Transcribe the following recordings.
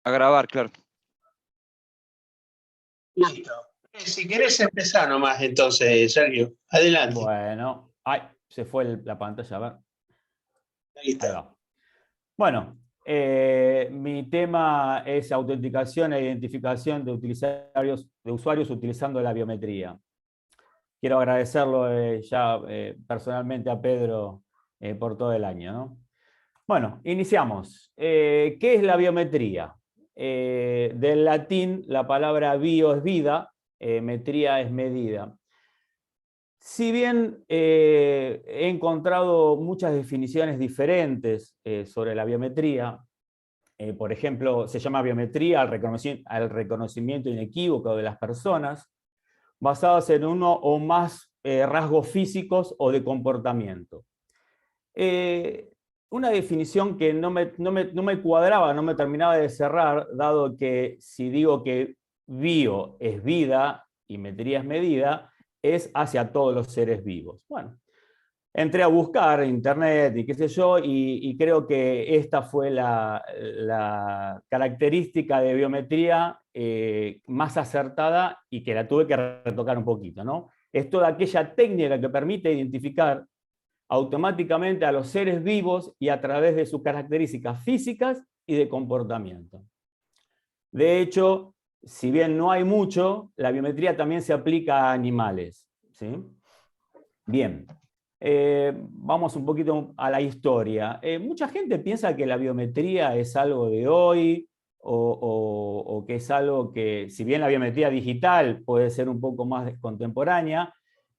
A grabar, claro. Listo. Si querés empezar nomás entonces, Sergio. Adelante. Bueno, ay, se fue la pantalla, a ver. Ahí Ahí está. va. Bueno, mi tema es autenticación e identificación de usuarios utilizando la biometría. Quiero agradecerlo ya personalmente a Pedro por todo el año, ¿no? Bueno, iniciamos. ¿Qué es la biometría? Del latín, la palabra bio es vida, metría es medida. Si bien he encontrado muchas definiciones diferentes sobre la biometría, por ejemplo, se llama biometría al reconocimiento inequívoco de las personas, basadas en uno o más rasgos físicos o de comportamiento. Una definición que no me cuadraba, no me terminaba de cerrar, dado que si digo que bio es vida y metría es medida, es hacia todos los seres vivos. Bueno, entré a buscar en internet y qué sé yo, y creo que esta fue la característica de biometría más acertada y que la tuve que retocar un poquito, ¿no? Es toda aquella técnica que permite identificar automáticamente a los seres vivos y a través de sus características físicas y de comportamiento. De hecho, si bien no hay mucho, la biometría también se aplica a animales, ¿sí? Bien, vamos un poquito a la historia. Mucha gente piensa que la biometría es algo de hoy o que es algo que, si bien la biometría digital puede ser un poco más contemporánea,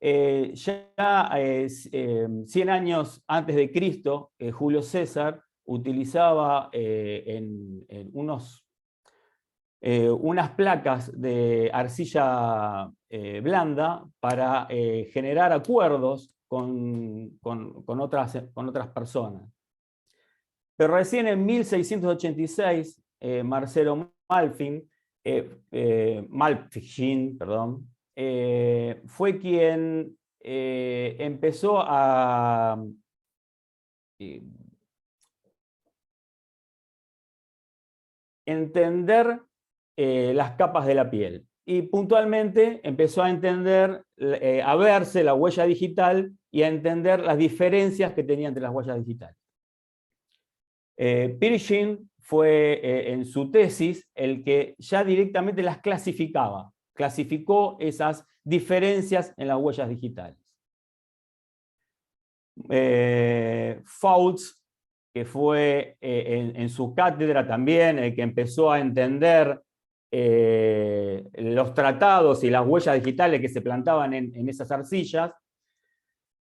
ya 100 años antes de Cristo, Julio César utilizaba en unas placas de arcilla blanda para generar acuerdos con otras personas. Pero recién en 1686, Marcelo Malfigin, fue quien empezó a entender las capas de la piel. Y puntualmente empezó a entender, a verse la huella digital y a entender las diferencias que tenía entre las huellas digitales. Pirchin fue en su tesis el que ya directamente las clasificaba, clasificó esas diferencias en las huellas digitales. Fouts, que fue en su cátedra también el que empezó a entender los tratados y las huellas digitales que se plantaban en esas arcillas,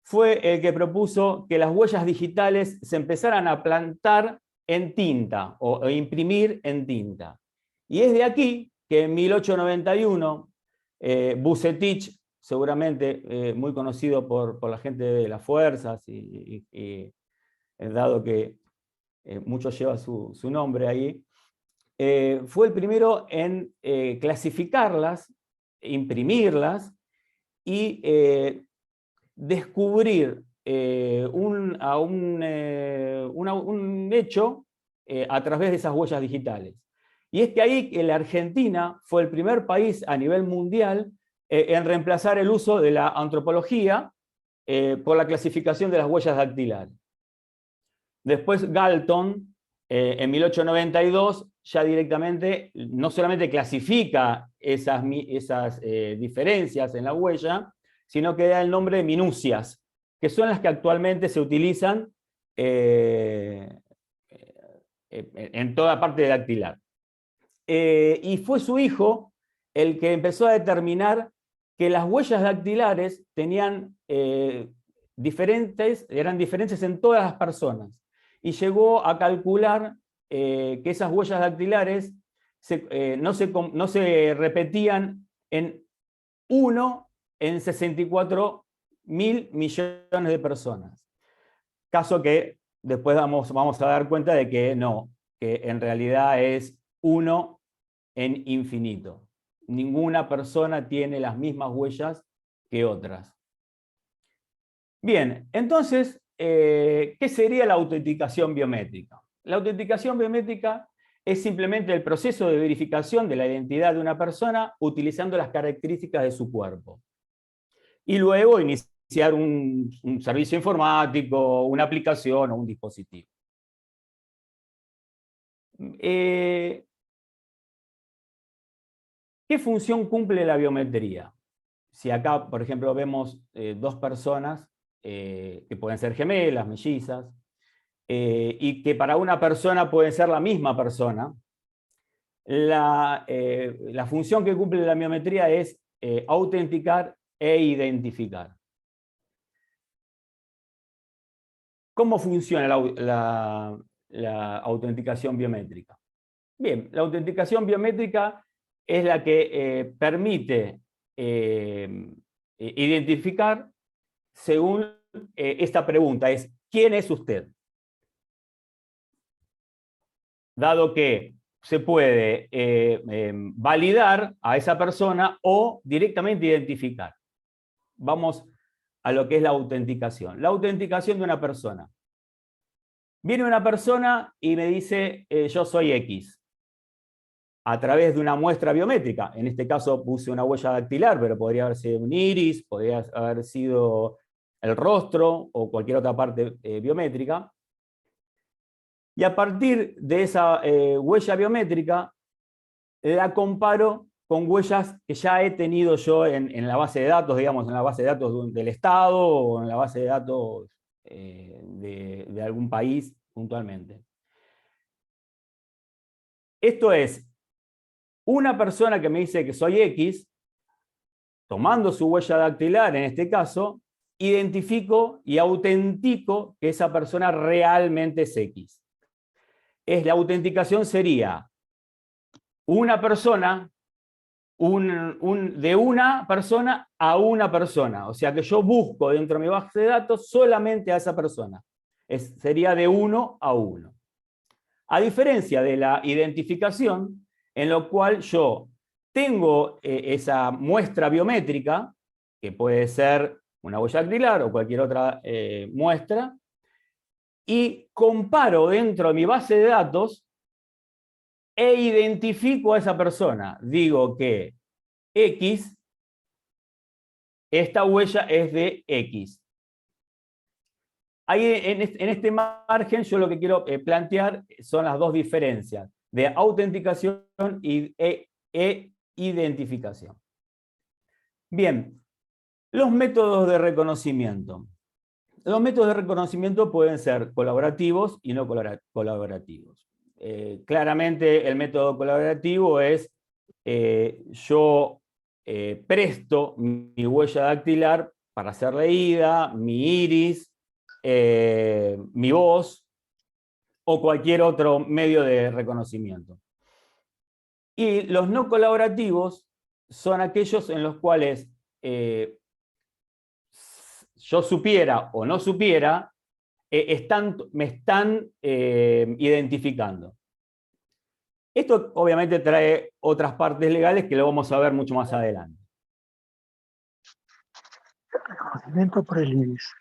fue el que propuso que las huellas digitales se empezaran a plantar en tinta o imprimir en tinta. Y es de aquí que en 1891 Vucetich, seguramente muy conocido por la gente de las fuerzas, dado que mucho lleva su nombre ahí, fue el primero en clasificarlas, imprimirlas y descubrir un hecho a través de esas huellas digitales. Y es que ahí la Argentina fue el primer país a nivel mundial en reemplazar el uso de la antropología por la clasificación de las huellas dactilares. Después Galton, en 1892, ya directamente no solamente clasifica esas diferencias en la huella, sino que da el nombre de minucias, que son las que actualmente se utilizan en toda parte dactilar. Y fue su hijo el que empezó a determinar que las huellas dactilares eran diferentes en todas las personas. Y llegó a calcular que esas huellas dactilares no se repetían en 1 en 64.000 millones de personas. Caso que después vamos a dar cuenta de que no, que en realidad es 1 en infinito. Ninguna persona tiene las mismas huellas que otras. Bien, entonces, ¿qué sería la autenticación biométrica? La autenticación biométrica es simplemente el proceso de verificación de la identidad de una persona utilizando las características de su cuerpo. Y luego iniciar un servicio informático, una aplicación o un dispositivo. ¿Qué función cumple la biometría? Si acá, por ejemplo, vemos dos personas que pueden ser gemelas, mellizas, y que para una persona pueden ser la misma persona, la función que cumple la biometría es autenticar e identificar. ¿Cómo funciona la autenticación biométrica? Bien, la autenticación biométrica es la que permite identificar según esta pregunta, es ¿quién es usted? Dado que se puede validar a esa persona o directamente identificar. Vamos a lo que es la autenticación. La autenticación de una persona. Viene una persona y me dice, yo soy X, a través de una muestra biométrica. En este caso puse una huella dactilar, pero podría haber sido un iris, podría haber sido el rostro o cualquier otra parte biométrica. Y a partir de esa huella biométrica, la comparo con huellas que ya he tenido yo en la base de datos, digamos, en la base de datos del Estado o en la base de datos de algún país puntualmente. Esto es, una persona que me dice que soy X, tomando su huella dactilar en este caso, identifico y autentico que esa persona realmente es X. La autenticación sería una persona, de una persona a una persona. O sea que yo busco dentro de mi base de datos solamente a esa persona. Sería de uno a uno. A diferencia de la identificación, en lo cual yo tengo esa muestra biométrica, que puede ser una huella dactilar o cualquier otra muestra, y comparo dentro de mi base de datos e identifico a esa persona. Digo que X, esta huella es de X. Ahí en este margen yo lo que quiero plantear son las dos diferencias de autenticación e identificación. Bien, los métodos de reconocimiento. Los métodos de reconocimiento pueden ser colaborativos y no colaborativos. Claramente el método colaborativo es yo presto mi huella dactilar para ser leída, mi iris, mi voz o cualquier otro medio de reconocimiento. Y los no colaborativos son aquellos en los cuales yo supiera o no supiera, me están identificando. Esto obviamente trae otras partes legales que lo vamos a ver mucho más adelante. Reconocimiento por el iris.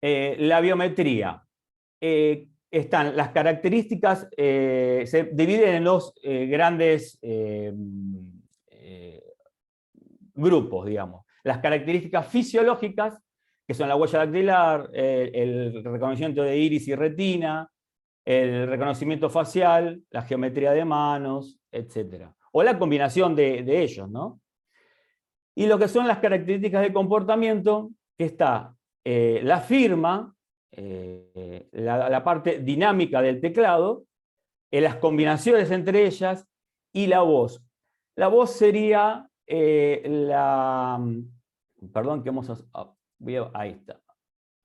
La biometría. Están las características, se dividen en dos grandes grupos, digamos. Las características fisiológicas, que son la huella dactilar, el reconocimiento de iris y retina, el reconocimiento facial, la geometría de manos, etc. O la combinación de ellos, ¿no? Y lo que son las características de comportamiento, que está la firma, la parte dinámica del teclado, las combinaciones entre ellas y la voz. La voz sería perdón, que ahí está,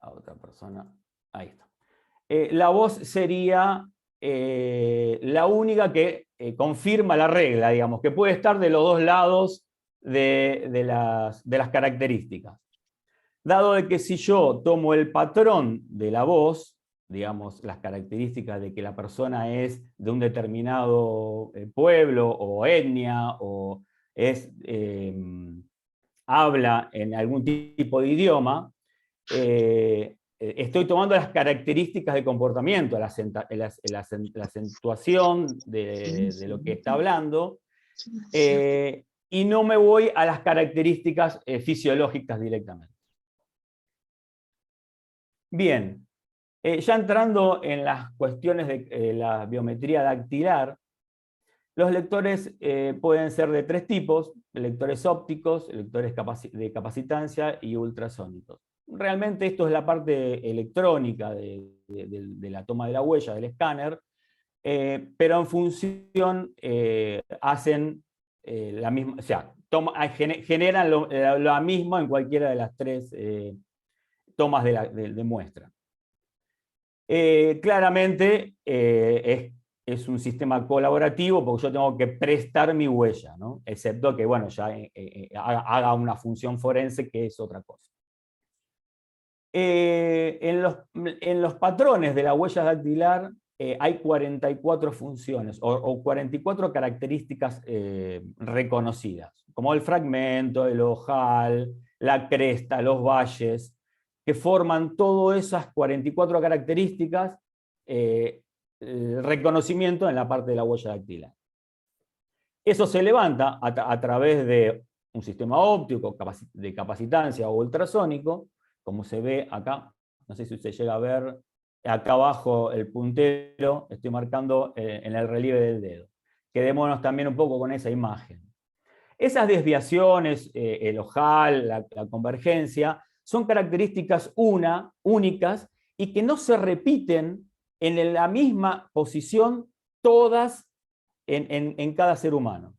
a otra persona, ahí está. La voz sería la única que confirma la regla, digamos, que puede estar de los dos lados de las características. Dado de que si yo tomo el patrón de la voz, digamos, las características de que la persona es de un determinado pueblo o etnia, o habla en algún tipo de idioma, estoy tomando las características de comportamiento, la acentuación de lo que está hablando, y no me voy a las características fisiológicas directamente. Bien, ya entrando en las cuestiones de la biometría dactilar, los lectores pueden ser de tres tipos: lectores ópticos, lectores de capacitancia y ultrasónicos. Realmente esto es la parte electrónica de la toma de la huella del escáner, pero en función hacen la misma, o sea, generan lo mismo en cualquiera de las tres tomas de muestra. Claramente es un sistema colaborativo porque yo tengo que prestar mi huella, ¿no? Excepto que, bueno, ya haga una función forense, que es otra cosa. En los patrones de la huella dactilar hay 44 funciones o 44 características reconocidas, como el fragmento, el ojal, la cresta, los valles, que forman todas esas 44 características, reconocimiento en la parte de la huella dactilar. Eso se levanta a través de un sistema óptico de capacitancia o ultrasónico, como se ve acá. No sé si usted llega a ver acá abajo el puntero, estoy marcando en el relieve del dedo. Quedémonos también un poco con esa imagen. Esas desviaciones, el ojal, la convergencia, son características únicas y que no se repiten en la misma posición todas en cada ser humano.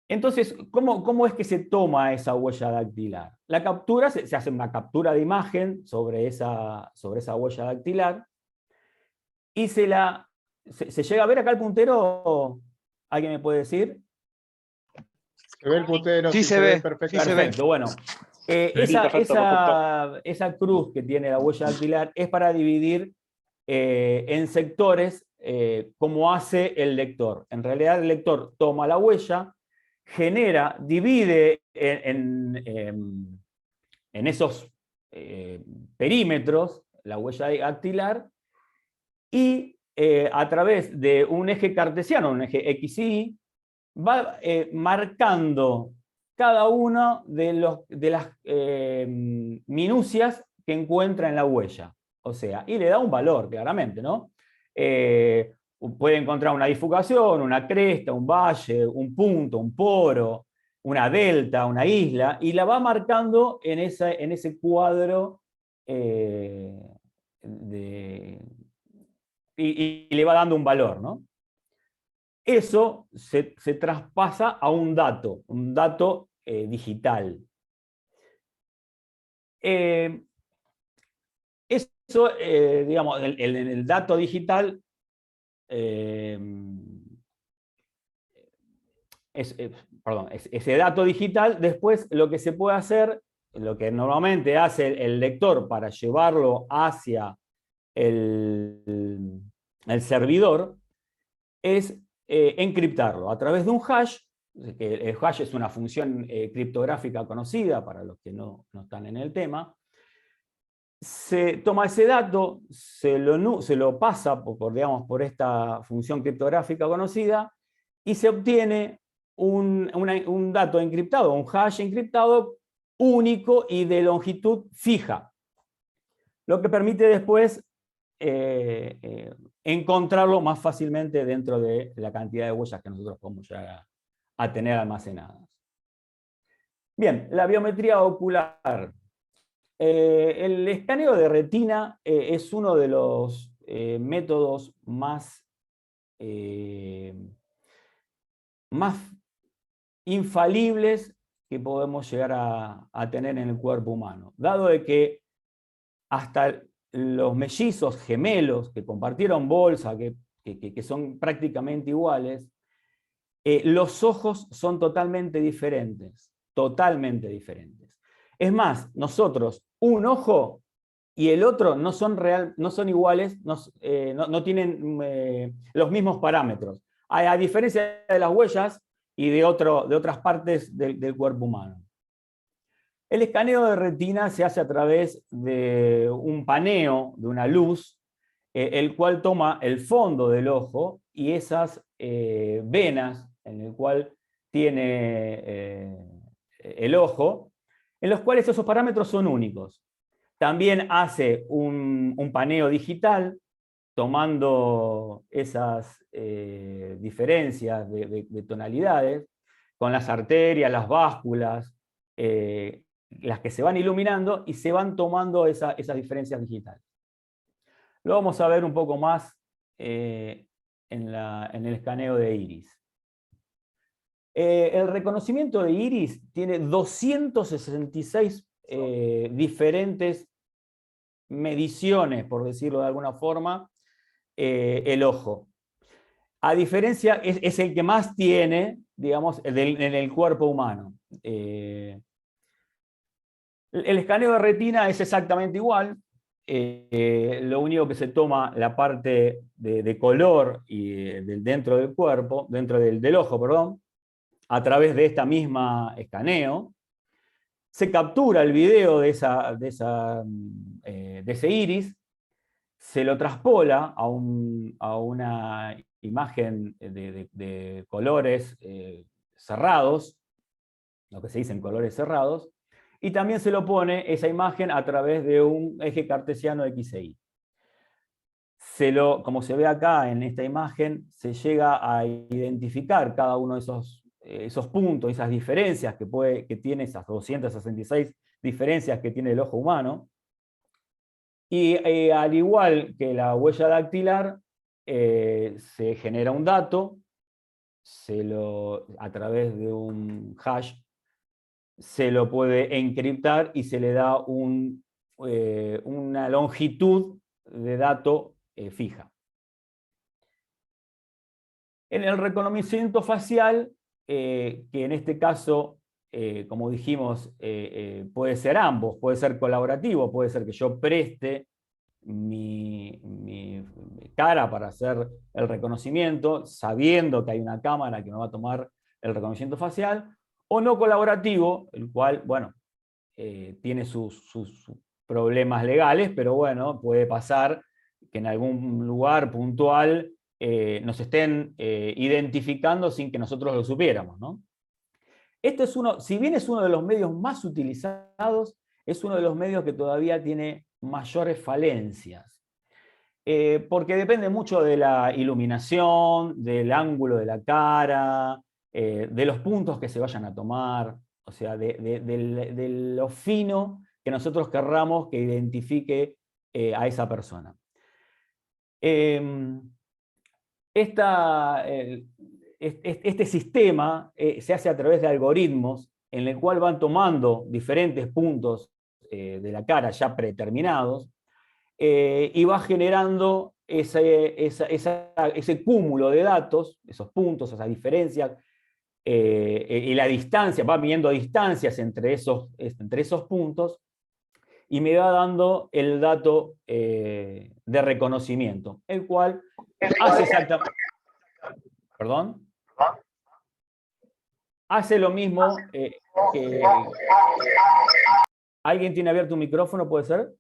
Entonces, ¿cómo es que se toma esa huella dactilar? La captura, se hace una captura de imagen sobre esa huella dactilar y se llega a ver acá el puntero. ¿Alguien me puede decir? Se ve el puntero, sí, se ve perfectamente. Perfecto, bueno. Esa cruz que tiene la huella dactilar es para dividir en sectores como hace el lector. En realidad el lector toma la huella, divide en esos perímetros la huella dactilar y a través de un eje cartesiano, un eje X y Y, va marcando cada uno de las minucias que encuentra en la huella. O sea, y le da un valor, claramente, ¿no? Puede encontrar una bifurcación, una cresta, un valle, un punto, un poro, una delta, una isla, y la va marcando en ese cuadro y le va dando un valor, ¿no? Eso se traspasa a un dato digital. Eso, digamos, el dato digital ese dato digital, después lo que se puede hacer, lo que normalmente hace el lector para llevarlo hacia el servidor, es encriptarlo a través de un hash, que el hash es una función criptográfica conocida para los que no están en el tema. Se toma ese dato, se lo pasa por esta función criptográfica conocida y se obtiene un dato encriptado, un hash encriptado único y de longitud fija, lo que permite después encontrarlo más fácilmente dentro de la cantidad de huellas que nosotros podemos llegar a tener almacenadas. Bien, la biometría ocular. El escaneo de retina es uno de los métodos más infalibles que podemos llegar a tener en el cuerpo humano, dado de que hasta los mellizos gemelos que compartieron bolsa, que son prácticamente iguales, los ojos son totalmente diferentes, totalmente diferentes. Es más, nosotros, un ojo y el otro no son iguales, no tienen los mismos parámetros, a diferencia de las huellas y de otras partes del cuerpo humano. El escaneo de retina se hace a través de un paneo, de una luz, el cual toma el fondo del ojo y esas venas en el cual tiene el ojo, en los cuales esos parámetros son únicos. También hace un paneo digital, tomando esas diferencias de tonalidades, con las arterias, las básculas, las que se van iluminando y se van tomando esas diferencias digitales. Lo vamos a ver un poco más en el escaneo de iris. El reconocimiento de iris tiene 266 diferentes mediciones, por decirlo de alguna forma, el ojo. A diferencia, es el que más tiene, digamos, en el cuerpo humano. El escaneo de retina es exactamente igual. Lo único que se toma la parte de color y dentro del cuerpo, dentro del ojo, perdón, a través de esta misma escaneo. Se captura el video de ese iris, se lo traspola a una imagen de colores cerrados, lo que se dice en colores cerrados, y también se lo pone esa imagen a través de un eje cartesiano X e Y. Como se ve acá en esta imagen, se llega a identificar cada uno de esos puntos, esas diferencias que tiene, esas 266 diferencias que tiene el ojo humano. Y al igual que la huella dactilar, se genera un dato, a través de un hash, se lo puede encriptar y se le da una longitud de dato fija. En el reconocimiento facial, que en este caso, como dijimos, puede ser ambos, puede ser colaborativo, puede ser que yo preste mi cara para hacer el reconocimiento, sabiendo que hay una cámara que me va a tomar el reconocimiento facial, o no colaborativo, el cual, bueno, tiene sus problemas legales, pero bueno, puede pasar que en algún lugar puntual nos estén identificando sin que nosotros lo supiéramos, ¿no? Este es si bien es uno de los medios más utilizados, es uno de los medios que todavía tiene mayores falencias. Porque depende mucho de la iluminación, del ángulo de la cara, de los puntos que se vayan a tomar, o sea, de lo fino que nosotros querramos que identifique a esa persona. Este sistema se hace a través de algoritmos en el cual van tomando diferentes puntos de la cara ya predeterminados y va generando ese cúmulo de datos, esos puntos, esas diferencias, y la distancia, va midiendo distancias entre esos puntos, y me va dando el dato de reconocimiento, el cual hace exactamente... ¿Perdón? Hace lo mismo que... ¿Alguien tiene abierto un micrófono, puede ser?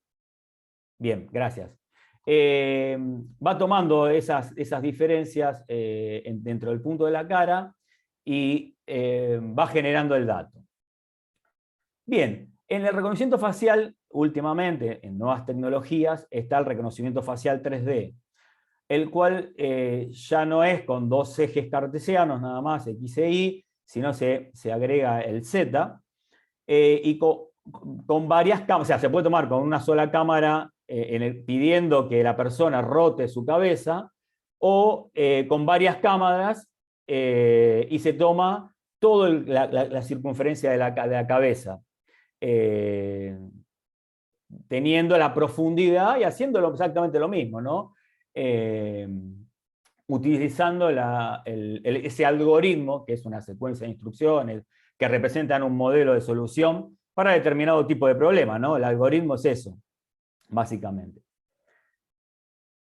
Bien, gracias. Va tomando esas diferencias dentro del punto de la cara y va generando el dato. Bien, en el reconocimiento facial, últimamente, en nuevas tecnologías, está el reconocimiento facial 3D, el cual ya no es con dos ejes cartesianos nada más, X e Y, sino se agrega el Z, y con varias cámaras, o sea, se puede tomar con una sola cámara pidiendo que la persona rote su cabeza, o con varias cámaras y se toma toda la circunferencia de la cabeza, teniendo la profundidad y haciéndolo exactamente lo mismo, ¿no? Utilizando ese algoritmo, que es una secuencia de instrucciones que representan un modelo de solución para determinado tipo de problema, ¿no? El algoritmo es eso, básicamente.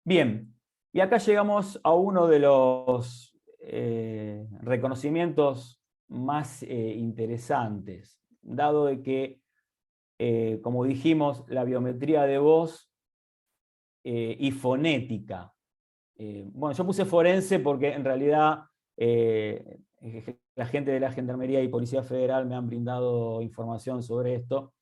Bien, y acá llegamos a uno de los reconocimientos más interesantes, dado de que como dijimos, la biometría de voz y fonética. Bueno, yo puse forense porque en realidad la gente de la Gendarmería y Policía Federal me han brindado información sobre esto.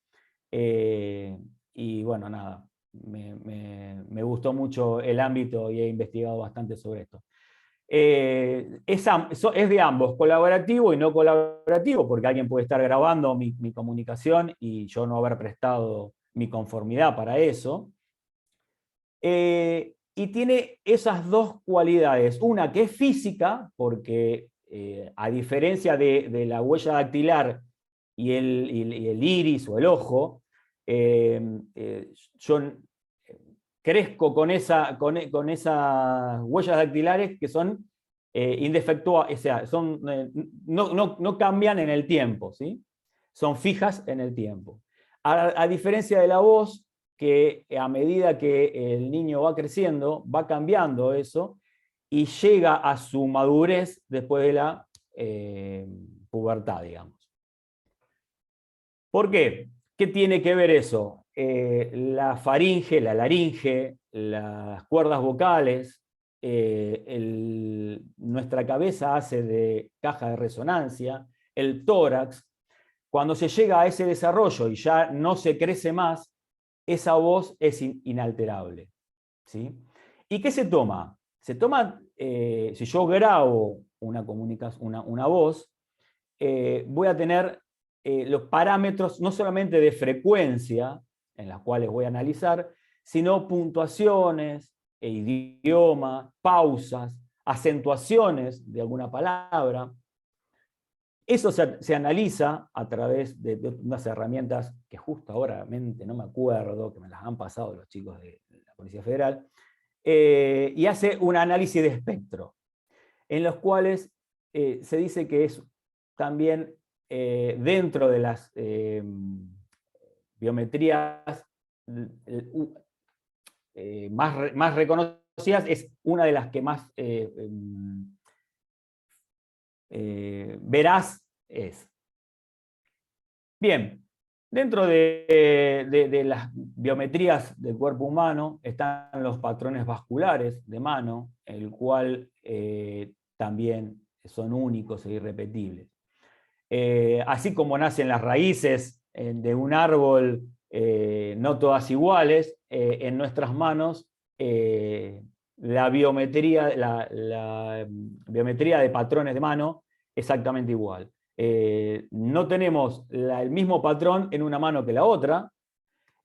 Y bueno, nada, me gustó mucho el ámbito y he investigado bastante sobre esto. Es de ambos, colaborativo y no colaborativo, porque alguien puede estar grabando mi comunicación y yo no haber prestado mi conformidad para eso. Y tiene esas dos cualidades. Una que es física, porque a diferencia de la huella dactilar y el iris o el ojo, yo crezco con esas huellas dactilares que son indefectuadas, o sea, no cambian en el tiempo, ¿sí? Son fijas en el tiempo. A diferencia de la voz, que a medida que el niño va creciendo, va cambiando eso y llega a su madurez después de la pubertad, digamos. ¿Por qué? ¿Qué tiene que ver eso? La faringe, la laringe, las cuerdas vocales, nuestra cabeza hace de caja de resonancia, el tórax. Cuando se llega a ese desarrollo y ya no se crece más, esa voz es inalterable, ¿sí? ¿Y qué se toma? Se toma, si yo grabo una voz, voy a tener los parámetros no solamente de frecuencia, en las cuales voy a analizar, sino puntuaciones, idioma, pausas, acentuaciones de alguna palabra. Eso se analiza a través de unas herramientas que justo ahora no me acuerdo, que me las han pasado los chicos de la Policía Federal, y hace un análisis de espectro, en los cuales se dice que es también dentro de las biometrías más reconocidas, es una de las que más veraz es. Bien, dentro de las biometrías del cuerpo humano están los patrones vasculares de mano, el cual también son únicos e irrepetibles. Así como nacen las raíces de un árbol, no todas iguales, en nuestras manos la biometría de patrones de mano exactamente igual. No tenemos el mismo patrón en una mano que la otra,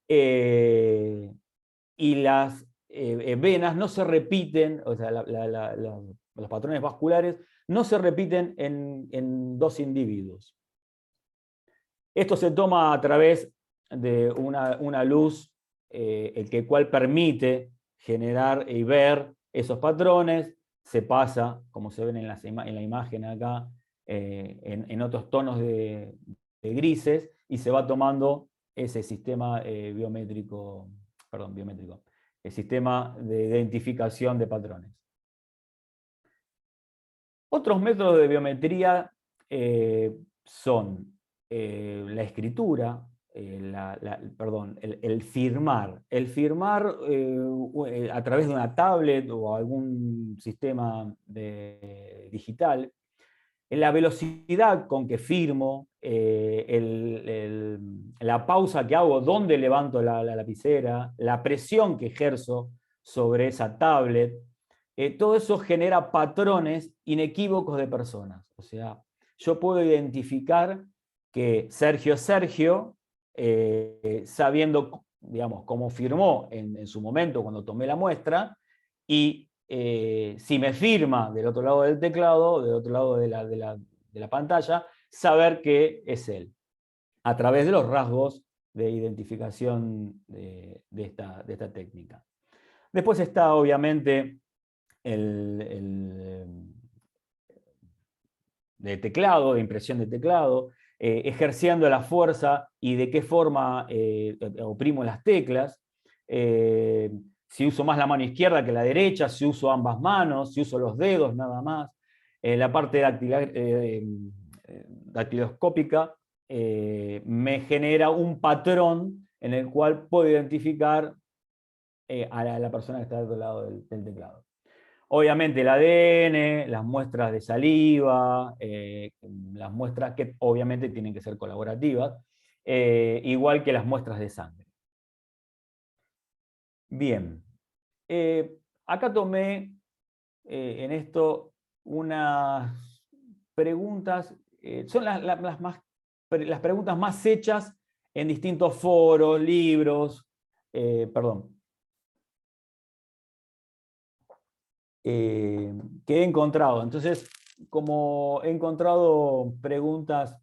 y las venas no se repiten, o sea, los patrones vasculares no se repiten en dos individuos. Esto se toma a través de una luz, el cual permite generar y ver esos patrones. Se pasa, como se ven en la imagen acá, en otros tonos de grises, y se va tomando ese sistema biométrico, el sistema de identificación de patrones. Otros métodos de biometría son la escritura, el firmar. El firmar a través de una tablet o algún sistema digital, la velocidad con que firmo, la pausa que hago, dónde levanto la lapicera, la presión que ejerzo sobre esa tablet, todo eso genera patrones inequívocos de personas. O sea, yo puedo identificar que Sergio sabiendo, digamos, cómo firmó en su momento cuando tomé la muestra, y si me firma del otro lado del teclado, del otro lado de la pantalla, saber que es él, a través de los rasgos de identificación de esta técnica. Después está, obviamente, de teclado, de impresión de teclado, ejerciendo la fuerza y de qué forma oprimo las teclas, si uso más la mano izquierda que la derecha, si uso ambas manos, si uso los dedos nada más, la parte dactiloscópica, me genera un patrón en el cual puedo identificar a la persona que está del otro lado del teclado. Obviamente el ADN, las muestras de saliva, las muestras que obviamente tienen que ser colaborativas, igual que las muestras de sangre. Bien, acá tomé en esto unas preguntas, son las preguntas más hechas en distintos foros, libros, que he encontrado. Entonces, como he encontrado preguntas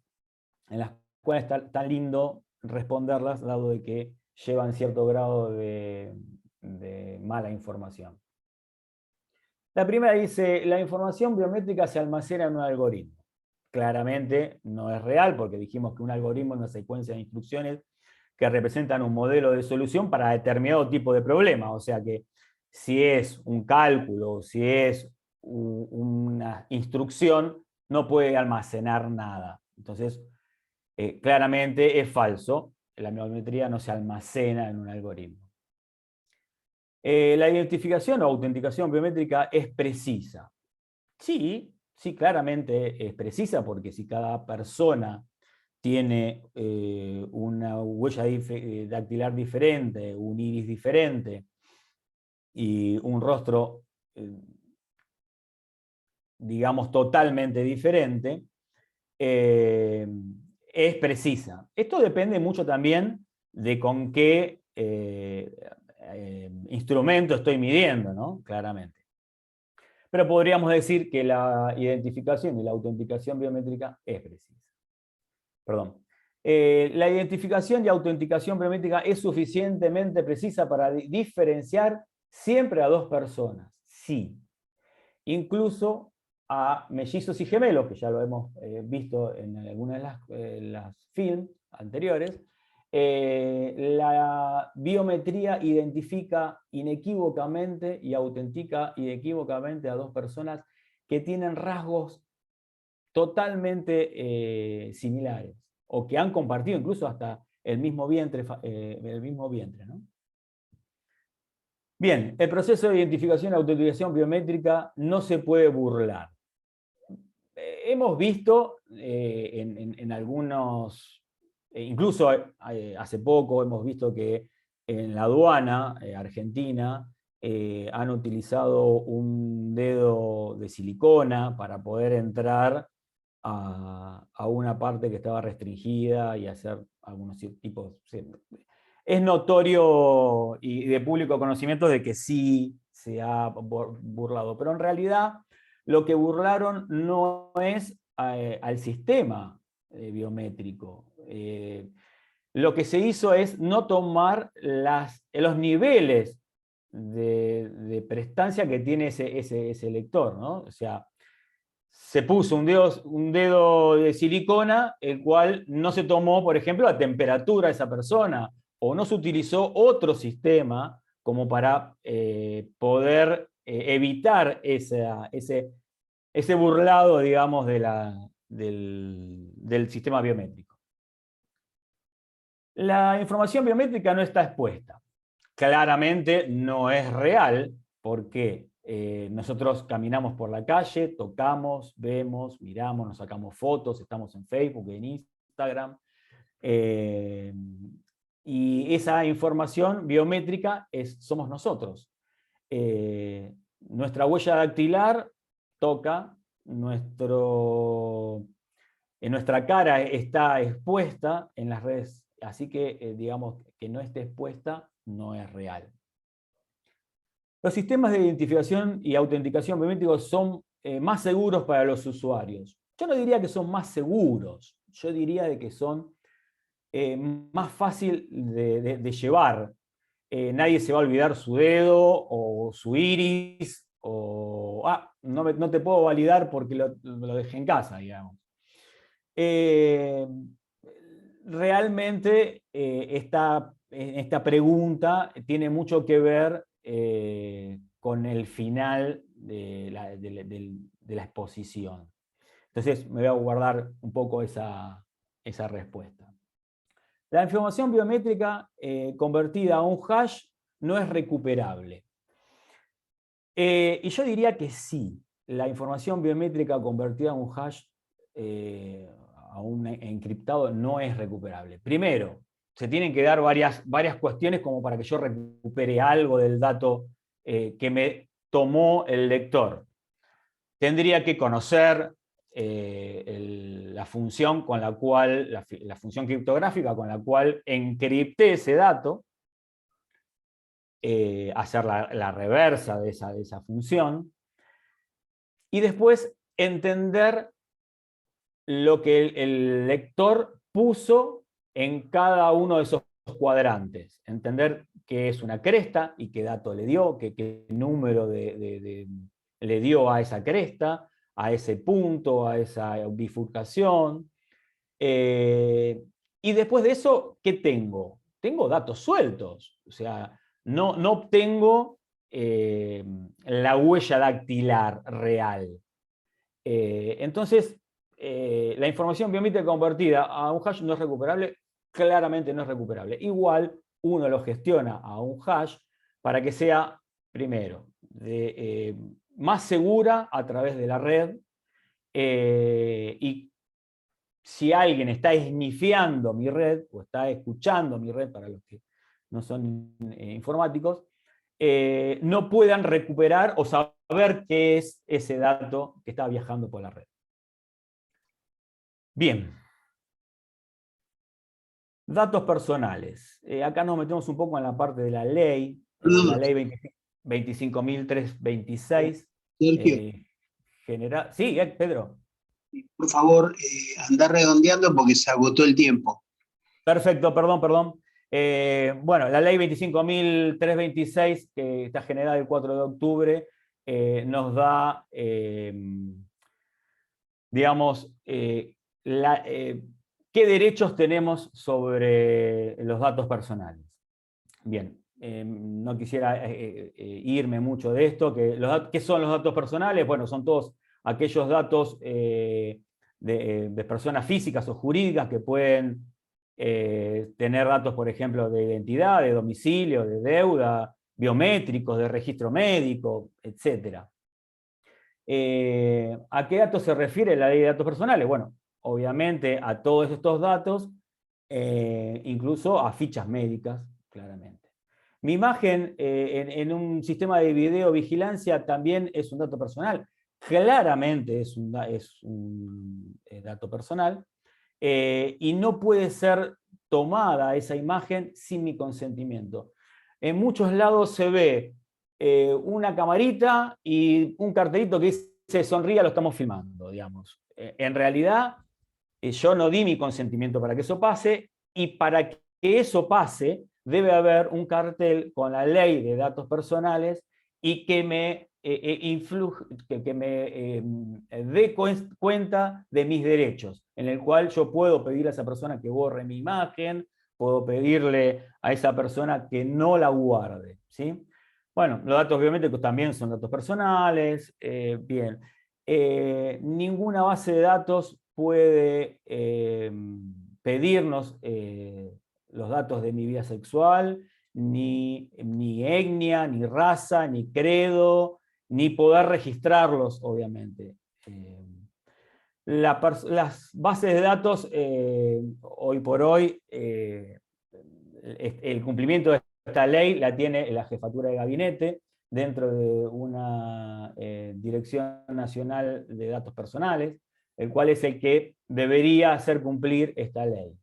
en las cuales está tan lindo responderlas, dado de que llevan cierto grado de mala información. La primera dice, la información biométrica se almacena en un algoritmo. Claramente no es real, porque dijimos que un algoritmo es una secuencia de instrucciones que representan un modelo de solución para determinado tipo de problema. O sea que si es un cálculo, si es una instrucción, no puede almacenar nada. Entonces, claramente es falso. La biometría no se almacena en un algoritmo. La identificación o autenticación biométrica es precisa. Sí, claramente es precisa, porque si cada persona tiene una huella dactilar diferente, un iris diferente y un rostro, digamos, totalmente diferente, es precisa. Esto depende mucho también de con qué instrumento estoy midiendo, ¿no? Claramente. Pero podríamos decir que la identificación y la autenticación biométrica es precisa. Perdón. La identificación y autenticación biométrica es suficientemente precisa para diferenciar siempre a dos personas. Sí. Incluso a mellizos y gemelos, que ya lo hemos visto en algunas de las films anteriores, la biometría identifica inequívocamente y autentica inequívocamente a dos personas que tienen rasgos totalmente similares, o que han compartido incluso hasta el mismo vientre, ¿no? Bien, el proceso de identificación y autenticación biométrica no se puede burlar. Hemos visto en algunos, incluso hace poco hemos visto que en la aduana argentina han utilizado un dedo de silicona para poder entrar a una parte que estaba restringida y hacer algunos tipos. Es notorio y de público conocimiento de que sí se ha burlado, pero en realidad lo que burlaron no es al sistema biométrico. Lo que se hizo es no tomar los niveles de prestancia que tiene ese lector, ¿no? O sea, se puso un dedo de silicona, el cual no se tomó, por ejemplo, la temperatura de esa persona, o no se utilizó otro sistema como para poder evitar ese burlado, digamos, del sistema biométrico. La información biométrica no está expuesta. Claramente no es real, porque nosotros caminamos por la calle, tocamos, vemos, miramos, nos sacamos fotos, estamos en Facebook, en Instagram, y esa información biométrica somos nosotros. Nuestra huella dactilar toca, nuestra cara está expuesta en las redes, así que digamos que no esté expuesta no es real. Los sistemas de identificación y autenticación biométricos son más seguros para los usuarios. Yo no diría que son más seguros, yo diría de que son más fácil de llevar. Nadie se va a olvidar su dedo o su iris, o no te puedo validar porque lo dejé en casa, digamos. Realmente esta pregunta tiene mucho que ver con el final de la exposición. Entonces me voy a guardar un poco esa esa respuesta. La información biométrica convertida a un hash no es recuperable. Y yo diría que sí, la información biométrica convertida a un hash, a un encriptado, no es recuperable. Primero, se tienen que dar varias cuestiones como para que yo recupere algo del dato que me tomó el lector. Tendría que conocer la función con la cual, la función criptográfica con la cual encripté ese dato, hacer la reversa de esa función, y después entender lo que el lector puso en cada uno de esos cuadrantes. Entender qué es una cresta y qué dato le dio, qué número le dio a esa cresta, a ese punto, a esa bifurcación. Y después de eso, ¿qué tengo? Tengo datos sueltos. O sea, no obtengo la huella dactilar real. Entonces, la información biométrica convertida a un hash no es recuperable, claramente no es recuperable. Igual, uno lo gestiona a un hash para que sea, primero, más segura a través de la red, y si alguien está esnifiando mi red, o está escuchando mi red, para los que no son informáticos, no puedan recuperar o saber qué es ese dato que está viajando por la red. Bien. Datos personales. Acá nos metemos un poco en la parte de la ley. La ley 25.326. Sergio, Sí, Pedro. por favor, anda redondeando porque se agotó el tiempo. Perfecto, perdón. Bueno, la ley 25.326, que está generada el 4 de octubre, nos da, digamos, qué derechos tenemos sobre los datos personales. Bien, no quisiera irme mucho de esto. ¿Qué son los datos personales? Bueno, son todos aquellos datos de personas físicas o jurídicas que pueden tener datos, por ejemplo, de identidad, de domicilio, de deuda, biométricos, de registro médico, etc. ¿A qué datos se refiere la ley de datos personales? Bueno, obviamente a todos estos datos, incluso a fichas médicas, claramente. Mi imagen en un sistema de videovigilancia también es un dato personal. Claramente es un dato personal. Y no puede ser tomada esa imagen sin mi consentimiento. En muchos lados se ve una camarita y un cartelito que dice sonría, lo estamos filmando, digamos. En realidad, yo no di mi consentimiento para que eso pase, y para que eso pase, debe haber un cartel con la ley de datos personales y que me dé cuenta de mis derechos, en el cual yo puedo pedirle a esa persona que borre mi imagen, puedo pedirle a esa persona que no la guarde, ¿sí? Bueno, los datos biométricos también son datos personales. Bien. Ninguna base de datos puede pedirnos los datos de mi vida sexual, ni etnia, ni raza, ni credo, ni poder registrarlos, obviamente. Las bases de datos, hoy por hoy, el cumplimiento de esta ley la tiene la Jefatura de Gabinete dentro de una Dirección Nacional de Datos Personales, el cual es el que debería hacer cumplir esta ley.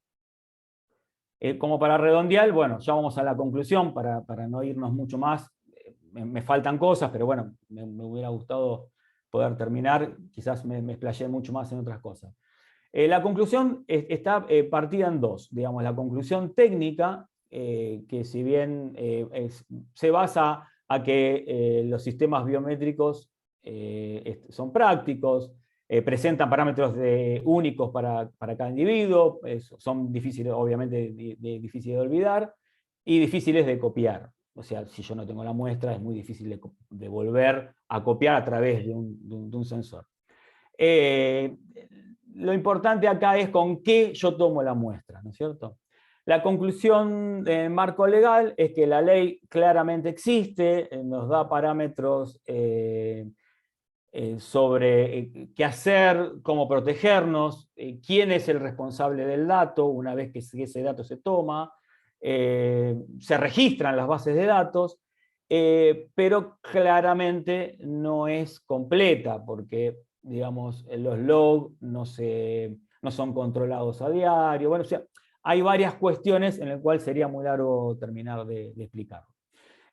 Como para redondear, bueno, ya vamos a la conclusión para no irnos mucho más. Me faltan cosas, pero bueno, me hubiera gustado poder terminar. Quizás me explayé mucho más en otras cosas. La conclusión está partida en dos. Digamos, la conclusión técnica, que si bien se basa a que los sistemas biométricos son prácticos, presentan parámetros únicos para cada individuo, son difíciles, obviamente, difíciles de olvidar y difíciles de copiar. O sea, si yo no tengo la muestra, es muy difícil de volver a copiar a través de un sensor. lo importante acá es con qué yo tomo la muestra, ¿no es cierto? La conclusión del marco legal es que la ley claramente existe, nos da parámetros sobre qué hacer, cómo protegernos, quién es el responsable del dato una vez que ese dato se toma, se registran las bases de datos, pero claramente no es completa porque, digamos, los logs no son controlados a diario. Bueno, o sea, hay varias cuestiones en las cuales sería muy largo terminar de explicarlo.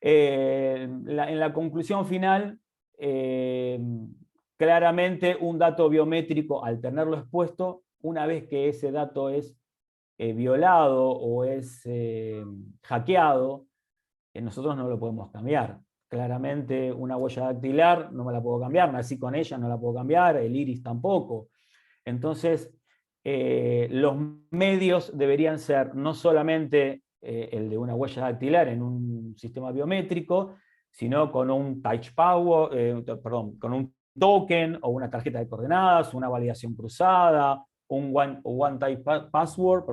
En la conclusión final, claramente un dato biométrico, al tenerlo expuesto, una vez que ese dato es violado o es hackeado, nosotros no lo podemos cambiar. Claramente una huella dactilar no me la puedo cambiar, nací con ella, no la puedo cambiar, el iris tampoco. Entonces, los medios deberían ser no solamente el de una huella dactilar en un sistema biométrico, sino con un con un token o una tarjeta de coordenadas, una validación cruzada, un one-time password,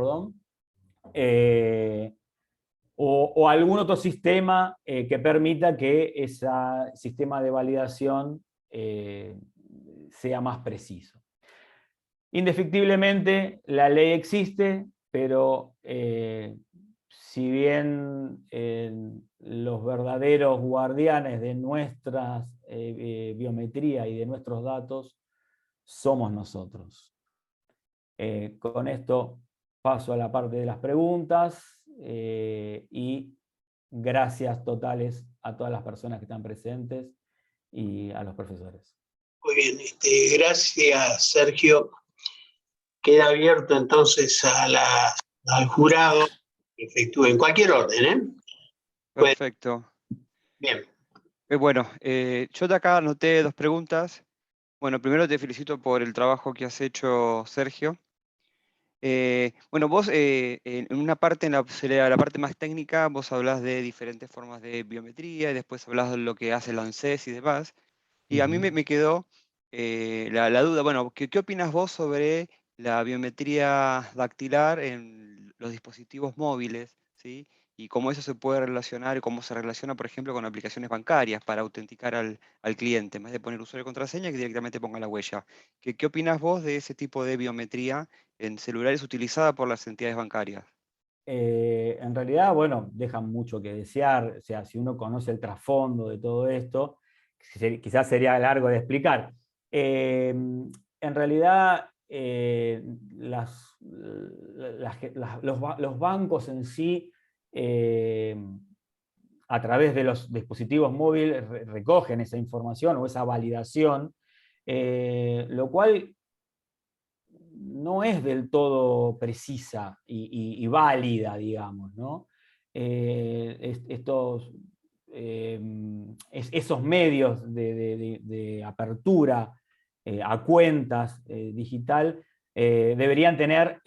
o algún otro sistema que permita que ese sistema de validación sea más preciso. Indefectiblemente la ley existe, pero si bien los verdaderos guardianes de nuestra biometría y de nuestros datos somos nosotros. Con esto paso a la parte de las preguntas y gracias totales a todas las personas que están presentes y a los profesores. Muy bien, gracias, Sergio. Queda abierto entonces al jurado que efectúe en cualquier orden, ¿eh? Perfecto. Bien. Bueno, yo de acá anoté 2 preguntas. Bueno, primero te felicito por el trabajo que has hecho, Sergio. Bueno, vos en una parte, sería la parte más técnica, vos hablás de diferentes formas de biometría y después hablás de lo que hace el ANSES y demás. Y a mí me quedó la duda, bueno, ¿qué opinas vos sobre la biometría dactilar en los dispositivos móviles? ¿Sí? Y cómo eso se puede relacionar, y cómo se relaciona, por ejemplo, con aplicaciones bancarias para autenticar al cliente, en vez de poner usuario y contraseña, que directamente ponga la huella. ¿Qué opinas vos de ese tipo de biometría en celulares utilizada por las entidades bancarias? En realidad, bueno, dejan mucho que desear. O sea, si uno conoce el trasfondo de todo esto, quizás sería largo de explicar. En realidad, los bancos en sí, a través de los dispositivos móviles, recogen esa información o esa validación, lo cual no es del todo precisa y válida, digamos, ¿no? Esos medios de apertura a cuentas digital deberían tener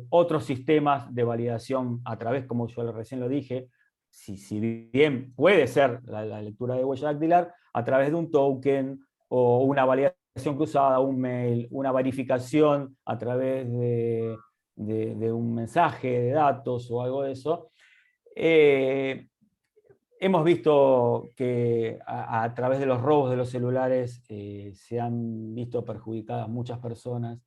otros sistemas de validación a través, como yo recién lo dije, si bien puede ser la lectura de huella dactilar, a través de un token o una validación cruzada, un mail, una verificación a través de un mensaje de datos o algo de eso. Hemos visto que a través de los robos de los celulares se han visto perjudicadas muchas personas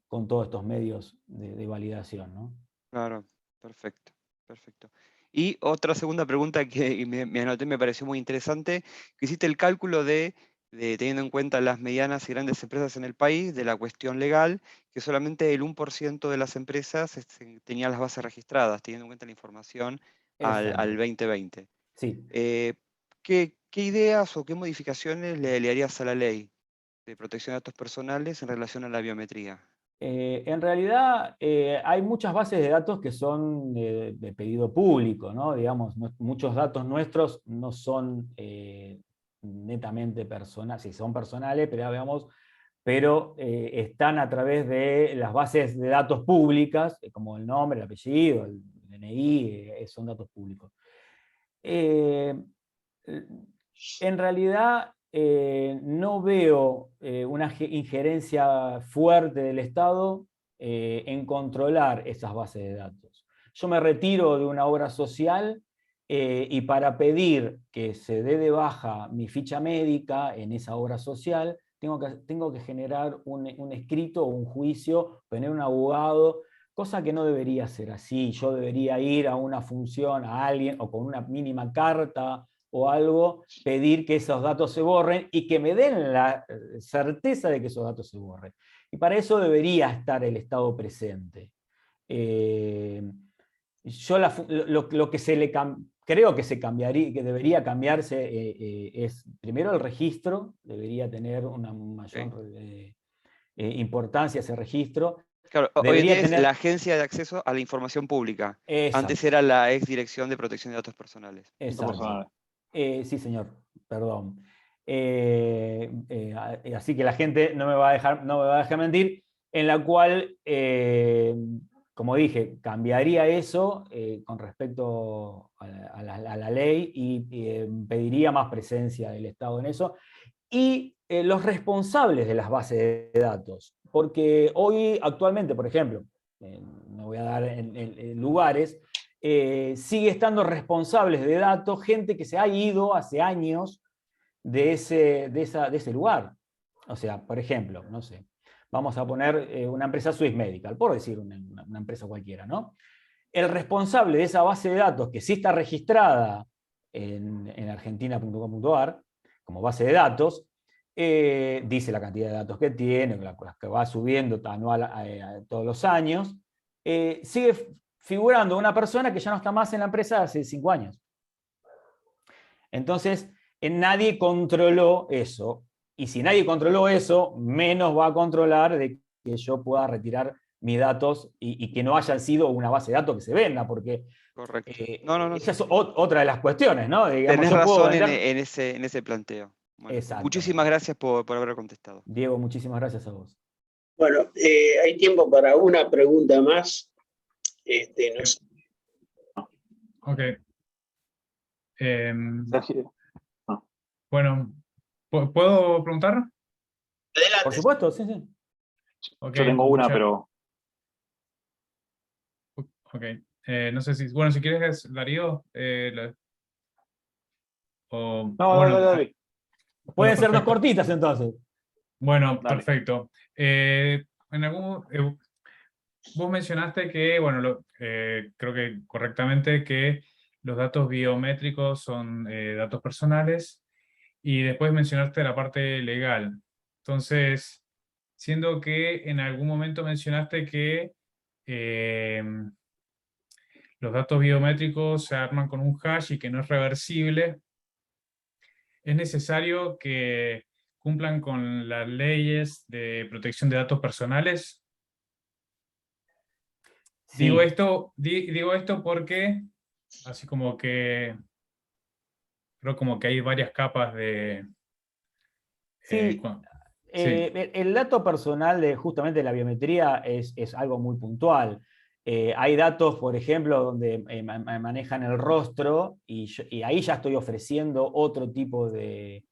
con todos estos medios de validación, ¿no? Claro, perfecto, perfecto. Y otra segunda pregunta que me anoté, me pareció muy interesante, que hiciste el cálculo de teniendo en cuenta las medianas y grandes empresas en el país, de la cuestión legal, que solamente el 1% de las empresas tenía las bases registradas, teniendo en cuenta la información al 2020. Sí. ¿Qué ideas o qué modificaciones le harías a la ley de protección de datos personales en relación a la biometría? En realidad hay muchas bases de datos que son de pedido público, ¿no? Digamos, muchos datos nuestros no son netamente personales, sí son personales, pero están a través de las bases de datos públicas, como el nombre, el apellido, el DNI, son datos públicos. En realidad, no veo una injerencia fuerte del Estado en controlar esas bases de datos. Yo me retiro de una obra social y para pedir que se dé de baja mi ficha médica en esa obra social, tengo que generar un escrito o un juicio, tener un abogado, cosa que no debería ser así. Yo debería ir a una función, a alguien, o con una mínima carta o algo, pedir que esos datos se borren y que me den la certeza de que esos datos se borren. Y para eso debería estar el Estado presente. Yo lo que creo que se cambiaría, que debería cambiarse es primero el registro, debería tener una mayor importancia ese registro. Claro, hoy en Debería día es tener... la Agencia de Acceso a la Información Pública. Exacto. Antes era la ex Dirección de Protección de Datos Personales. Exacto. Sí, señor, perdón. Así que la gente no me va a dejar mentir, en la cual, como dije, cambiaría eso con respecto a la ley y pediría más presencia del Estado en eso. Y los responsables de las bases de datos, porque hoy actualmente, por ejemplo, no voy a dar en lugares, sigue estando responsables de datos gente que se ha ido hace años de ese lugar. O sea, por ejemplo, no sé, vamos a poner una empresa Swiss Medical, por decir una empresa cualquiera, ¿no? El responsable de esa base de datos, que sí está registrada en argentina.com.ar, como base de datos, dice la cantidad de datos que tiene, las que va subiendo anual todos los años, sigue figurando una persona que ya no está más en la empresa hace 5 años. Entonces, nadie controló eso, y si nadie controló eso, menos va a controlar de que yo pueda retirar mis datos y que no hayan sido una base de datos que se venda, porque Correcto. esa es otra de las cuestiones, ¿no? Digamos, tenés yo puedo razón vender... en ese planteo. Bueno, Exacto. muchísimas gracias por haber contestado. Diego, muchísimas gracias a vos. Bueno, hay tiempo para una pregunta más. No sé. Ok. Sergio. Bueno, ¿puedo preguntar? Adelante. Por supuesto, sí, sí. Ok, Yo tengo una, pero Ok. No sé si... Bueno, si quieres, Darío. no, Bueno, dale. Pueden ser dos perfecto. cortitas entonces. Bueno, Dale. perfecto. Vos mencionaste que, bueno, creo que correctamente, que los datos biométricos son datos personales, y después mencionaste la parte legal. Entonces, siendo que en algún momento mencionaste que los datos biométricos se arman con un hash y que no es reversible, es necesario que cumplan con las leyes de protección de datos personales. Sí. Digo esto porque, así como que, creo como que hay varias capas de... Sí, sí, el dato personal de justamente la biometría es algo muy puntual. Hay datos, por ejemplo, donde manejan el rostro y ahí ya estoy ofreciendo otro tipo de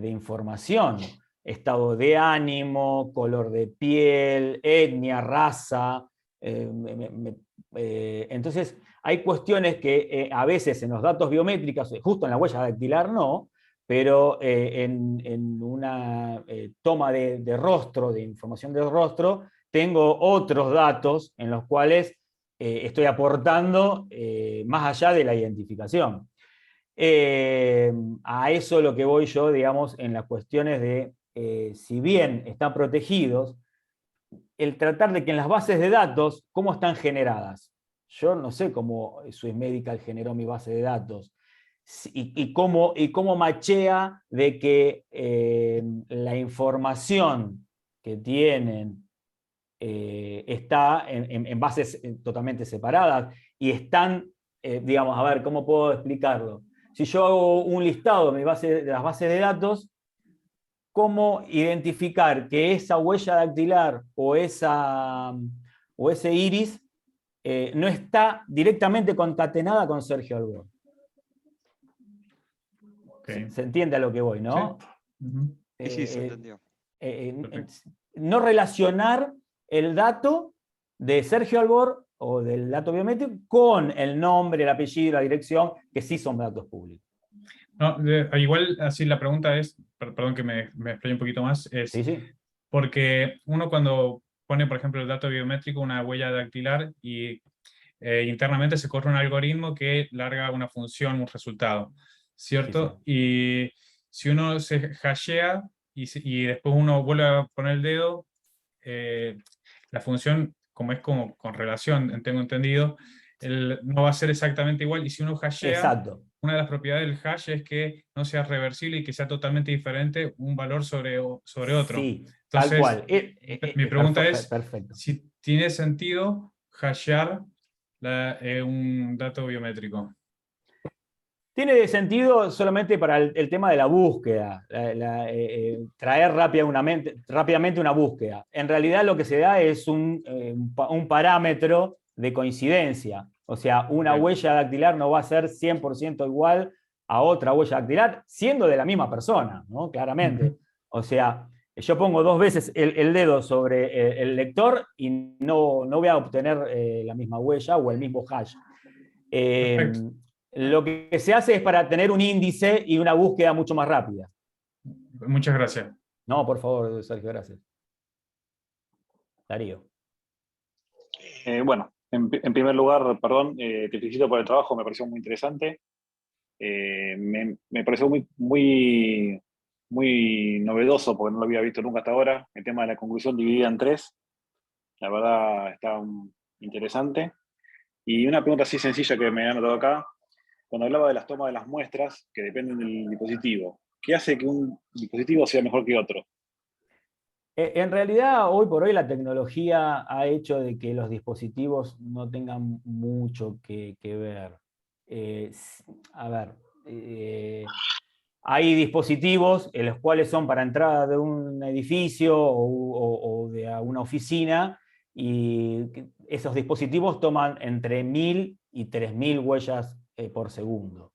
información. Estado de ánimo, color de piel, etnia, raza. Entonces, hay cuestiones que a veces en los datos biométricos, justo en la huella dactilar no, pero en una toma de rostro, de información del rostro, tengo otros datos en los cuales estoy aportando más allá de la identificación. A eso lo que voy yo, digamos, en las cuestiones de, si bien están protegidos, el tratar de que en las bases de datos, ¿cómo están generadas? Yo no sé cómo Swiss Medical generó mi base de datos y cómo machea de que la información que tienen está en bases totalmente separadas y están, digamos, a ver, ¿cómo puedo explicarlo? Si yo hago un listado de las bases de datos, ¿cómo identificar que esa huella dactilar o ese iris no está directamente concatenada con Sergio Albor? Ok. Se entiende a lo que voy, ¿no? Ujú. Sí, se entendió. Perfecto. No relacionar el dato de Sergio Albor o del dato biométrico con el nombre, el apellido, la dirección, que sí son datos públicos. No, igual así la pregunta es, perdón que me explaye un poquito más, es Sí, sí. porque uno cuando pone, por ejemplo, el dato biométrico, una huella dactilar, y internamente se corre un algoritmo que larga una función, un resultado, ¿cierto? Y si uno se hashea y después uno vuelve a poner el dedo, la función, como es como con relación, tengo entendido, no va a ser exactamente igual. Y si uno hashea, Exacto. una de las propiedades del hash es que no sea reversible y que sea totalmente diferente un valor sobre otro. Sí, tal Entonces, cual. mi pregunta es Perfecto. si tiene sentido hashear un dato biométrico. Tiene sentido solamente para el tema de la búsqueda, traer rápidamente una búsqueda. En realidad lo que se da es un parámetro de coincidencia. O sea, una Ok. huella dactilar no va a ser 100% igual a otra huella dactilar, siendo de la misma persona, ¿no? Claramente. Ujú. O sea, yo pongo 2 veces el dedo sobre el lector y no voy a obtener la misma huella o el mismo hash. Perfecto. Lo que se hace es para tener un índice y una búsqueda mucho más rápida. Muchas gracias. No, por favor, Sergio, gracias. Darío. Bueno, en primer lugar, perdón, te felicito por el trabajo, me pareció muy interesante. Me pareció muy novedoso, porque no lo había visto nunca hasta ahora, el tema de la conclusión dividida en 3. La verdad está interesante. Y una pregunta así sencilla que me han notado acá, cuando hablaba de las tomas de las muestras, que dependen del dispositivo, ¿qué hace que un dispositivo sea mejor que otro? En realidad, hoy por hoy la tecnología ha hecho de que los dispositivos no tengan mucho que ver. A ver, hay dispositivos en los cuales son para entrada de un edificio o de una oficina, y esos dispositivos toman entre 1000 y 3000 huellas por segundo.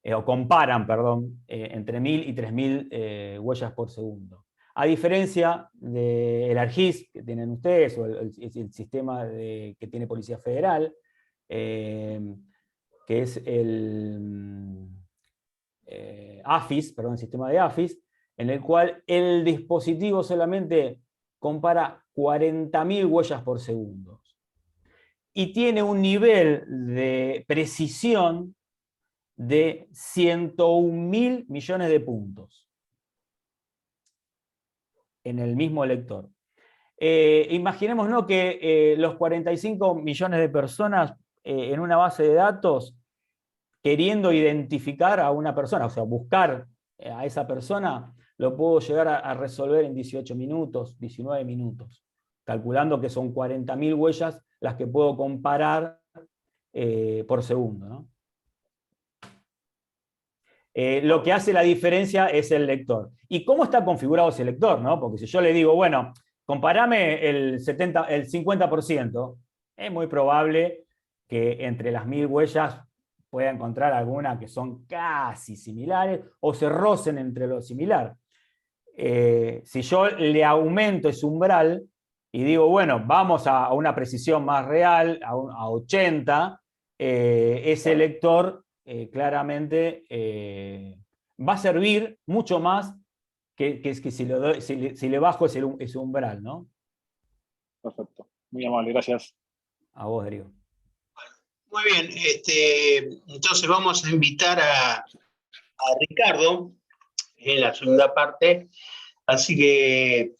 O comparan, perdón, entre 1000 y 3000 huellas por segundo. A diferencia del ARGIS que tienen ustedes, o el sistema que tiene Policía Federal, que es el AFIS, perdón, el sistema de AFIS, en el cual el dispositivo solamente compara 40.000 huellas por segundo. Y tiene un nivel de precisión de 101.000 millones de puntos en el mismo lector. Imaginémonos que los 45 millones de personas en una base de datos, queriendo identificar a una persona, o sea, buscar a esa persona, lo puedo llegar a resolver en 18 minutos, 19 minutos, calculando que son 40.000 huellas las que puedo comparar por segundo, ¿no? Lo que hace la diferencia es el lector. ¿Y cómo está configurado ese lector, ¿no? Porque si yo le digo, bueno, comparame el 50%, es muy probable que entre las 1000 huellas pueda encontrar alguna que son casi similares o se rocen entre lo similar. Si yo le aumento ese umbral y digo, bueno, vamos a una precisión más real, a 80, ese lector claramente va a servir mucho más que si le bajo ese umbral, ¿no? Perfecto. Muy amable, gracias. A vos, Darío. Muy bien, entonces vamos a invitar a Ricardo en la segunda parte. Así que,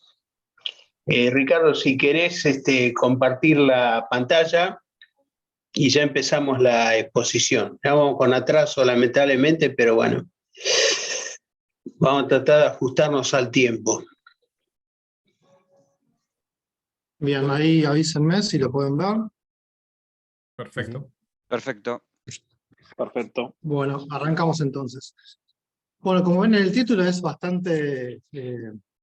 Ricardo, si querés compartir la pantalla y ya empezamos la exposición. Ya vamos con atraso, lamentablemente, pero bueno, vamos a tratar de ajustarnos al tiempo. Bien, ahí avísenme si lo pueden ver. Perfecto. Perfecto. Perfecto. Bueno, arrancamos entonces. Bueno, como ven en el título es bastante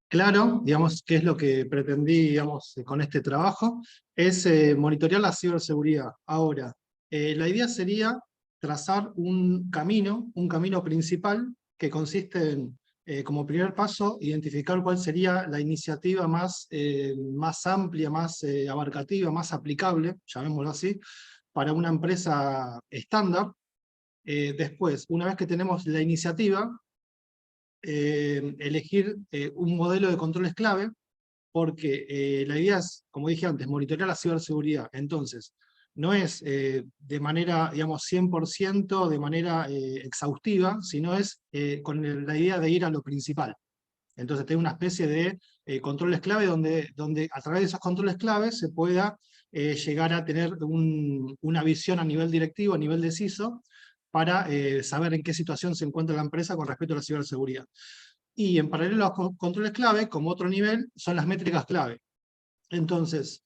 claro, digamos, qué es lo que pretendí, digamos, con este trabajo, es monitorear la ciberseguridad. Ahora, la idea sería trazar un camino principal que consiste en, como primer paso, identificar cuál sería la iniciativa más amplia, más abarcativa, más aplicable, llamémoslo así, para una empresa estándar. Después, una vez que tenemos la iniciativa, elegir un modelo de controles clave, porque la idea es, como dije antes, monitorear la ciberseguridad. Entonces, no es de manera, digamos, 100%, de manera exhaustiva, sino es con la idea de ir a lo principal. Entonces, tener una especie de controles clave donde a través de esos controles clave se pueda llegar a tener una visión a nivel directivo, a nivel de CISO, para saber en qué situación se encuentra la empresa con respecto a la ciberseguridad. Y en paralelo a los controles clave, como otro nivel, son las métricas clave. Entonces,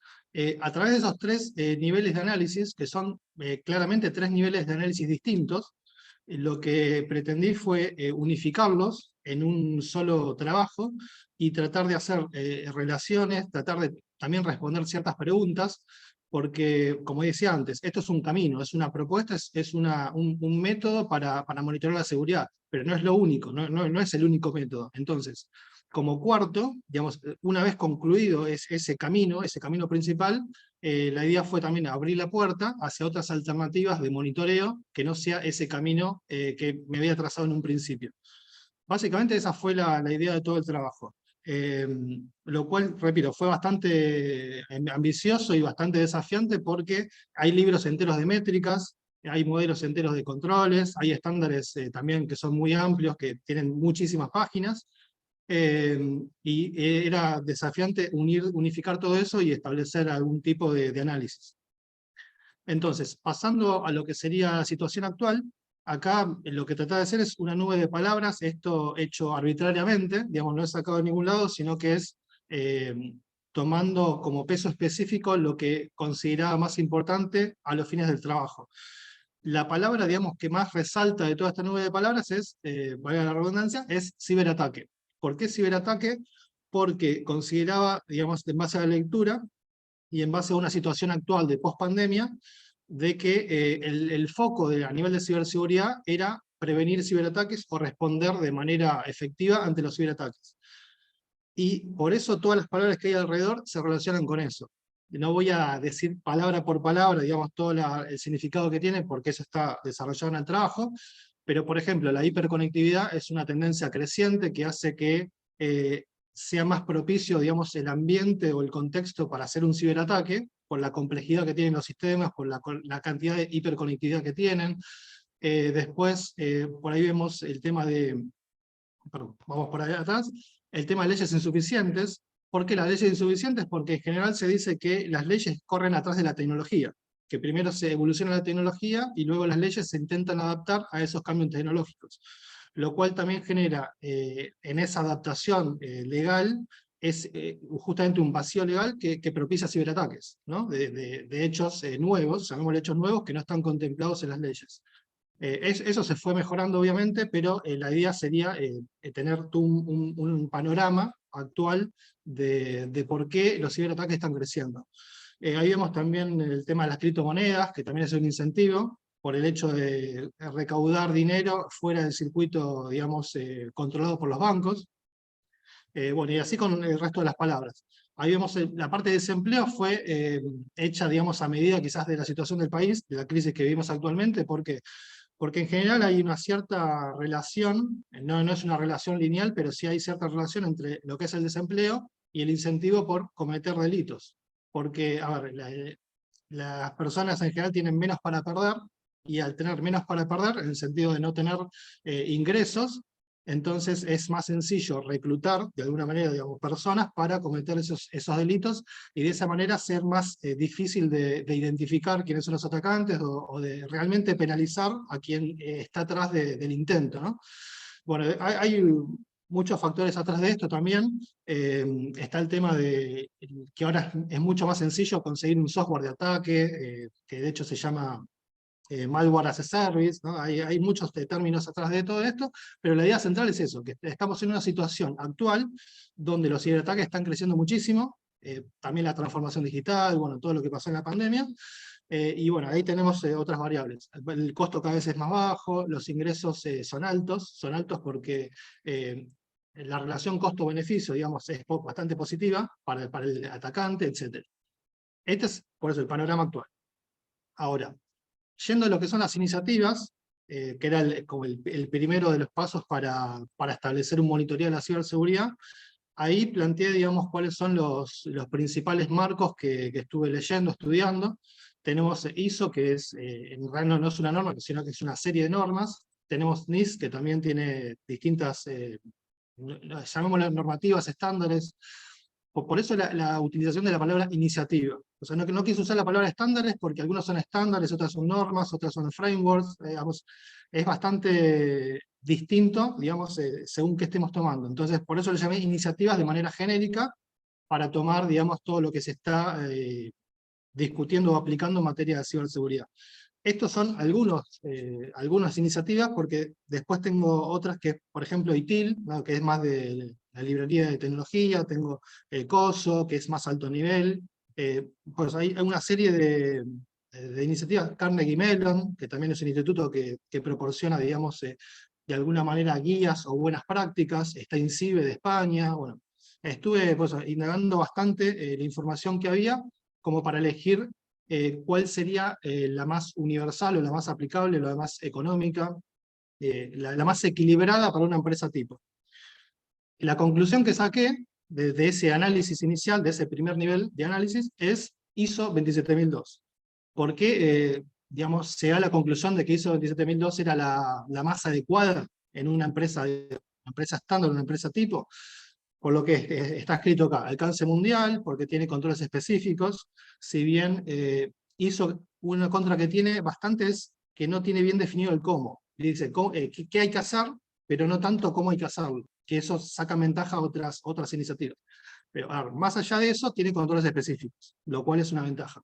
a través de esos tres niveles de análisis, que son claramente tres niveles de análisis distintos, lo que pretendí fue unificarlos en un solo trabajo y tratar de hacer relaciones, tratar de también responder ciertas preguntas, porque, como decía antes, esto es un camino, es una propuesta, es un método para monitorear la seguridad, pero no es lo único, no es el único método. Entonces, como cuarto, digamos, una vez concluido ese camino principal, la idea fue también abrir la puerta hacia otras alternativas de monitoreo que no sea ese camino que me había trazado en un principio. Básicamente esa fue la idea de todo el trabajo. Lo cual, repito, fue bastante ambicioso y bastante desafiante porque hay libros enteros de métricas, hay modelos enteros de controles, hay estándares también que son muy amplios, que tienen muchísimas páginas, y era desafiante unificar todo eso y establecer algún tipo de análisis. Entonces, pasando a lo que sería la situación actual, acá lo que trataba de hacer es una nube de palabras, esto hecho arbitrariamente, digamos, no es sacado de ningún lado, sino que es tomando como peso específico lo que consideraba más importante a los fines del trabajo. La palabra, digamos, que más resalta de toda esta nube de palabras es, valga la redundancia, es ciberataque. ¿Por qué ciberataque? Porque consideraba, digamos, en base a la lectura, y en base a una situación actual de post-pandemia, de que el foco a nivel de ciberseguridad era prevenir ciberataques o responder de manera efectiva ante los ciberataques. Y por eso todas las palabras que hay alrededor se relacionan con eso. No voy a decir palabra por palabra, digamos, todo el significado que tiene, porque eso está desarrollado en el trabajo, pero por ejemplo, la hiperconectividad es una tendencia creciente que hace que sea más propicio, digamos, el ambiente o el contexto para hacer un ciberataque, por la complejidad que tienen los sistemas, por la cantidad de hiperconectividad que tienen. Después, por ahí vemos el tema de, perdón, vamos por allá atrás, el tema de leyes insuficientes. ¿Por qué las leyes insuficientes? Porque en general se dice que las leyes corren atrás de la tecnología, que primero se evoluciona la tecnología y luego las leyes se intentan adaptar a esos cambios tecnológicos. Lo cual también genera en esa adaptación legal, es justamente un vacío legal que propicia ciberataques, ¿no? de hechos nuevos, llamémosle hechos nuevos, que no están contemplados en las leyes. Eso se fue mejorando obviamente, pero la idea sería tener un panorama actual de por qué los ciberataques están creciendo. Ahí vemos también el tema de las criptomonedas, que también es un incentivo, por el hecho de recaudar dinero fuera del circuito, digamos, controlado por los bancos. Bueno, y así con el resto de las palabras. Ahí vemos la parte de desempleo fue hecha, digamos, a medida quizás de la situación del país, de la crisis que vivimos actualmente, porque en general hay una cierta relación, no es una relación lineal, pero sí hay cierta relación entre lo que es el desempleo y el incentivo por cometer delitos. Porque, a ver, las personas en general tienen menos para perder, y al tener menos para perder, en el sentido de no tener ingresos, entonces es más sencillo reclutar, de alguna manera, digamos, personas para cometer esos delitos, y de esa manera ser más difícil de identificar quiénes son los atacantes, o de realmente penalizar a quien está atrás del intento, ¿no? Bueno, hay muchos factores atrás de esto también. Está el tema de que ahora es mucho más sencillo conseguir un software de ataque, que de hecho se llama malware as a service, ¿no? Hay muchos términos atrás de todo esto, pero la idea central es eso, que estamos en una situación actual donde los ciberataques están creciendo muchísimo, también la transformación digital, bueno, todo lo que pasó en la pandemia, Y bueno, ahí tenemos otras variables. El costo cada vez es más bajo, los ingresos son altos porque la relación costo-beneficio, digamos, es bastante positiva para el atacante, etc. Este es, por eso, el panorama actual. Ahora, yendo a lo que son las iniciativas, que era como el primero de los pasos para establecer un monitoreo de la ciberseguridad, ahí planteé, digamos, cuáles son los principales marcos que estuve leyendo, estudiando. Tenemos ISO, que en realidad no es una norma, sino que es una serie de normas. Tenemos NIST, que también tiene distintas, llamémoslas normativas, estándares. Por eso la utilización de la palabra iniciativa. O sea, no quise usar la palabra estándares porque algunos son estándares, otras son normas, otras son frameworks. Digamos, es bastante distinto, digamos, según qué estemos tomando. Entonces, por eso le llamé iniciativas de manera genérica, para tomar, digamos, todo lo que se está discutiendo o aplicando en materia de ciberseguridad. Estos son algunas iniciativas, porque después tengo otras que, por ejemplo, ITIL, ¿no?, que es más de la librería de tecnología, tengo COSO, que es más alto nivel, pues hay una serie de iniciativas, Carnegie Mellon, que también es un instituto que proporciona, digamos, de alguna manera guías o buenas prácticas, está INCIBE de España, bueno, estuve pues, indagando bastante la información que había, como para elegir cuál sería la más universal o la más aplicable, la más económica, la más equilibrada para una empresa tipo. La conclusión que saqué de ese análisis inicial, de ese primer nivel de análisis, es ISO 27002. ¿Por qué, digamos, se da la conclusión de que ISO 27002 era la más adecuada en una empresa estándar, una empresa tipo? Por lo que está escrito acá, alcance mundial, porque tiene controles específicos, si bien ISO, una contra que tiene bastante es que no tiene bien definido el cómo. Y dice qué hay que hacer, pero no tanto cómo hay que hacerlo, que eso saca ventaja a otras iniciativas. Pero a ver, más allá de eso, tiene controles específicos, lo cual es una ventaja.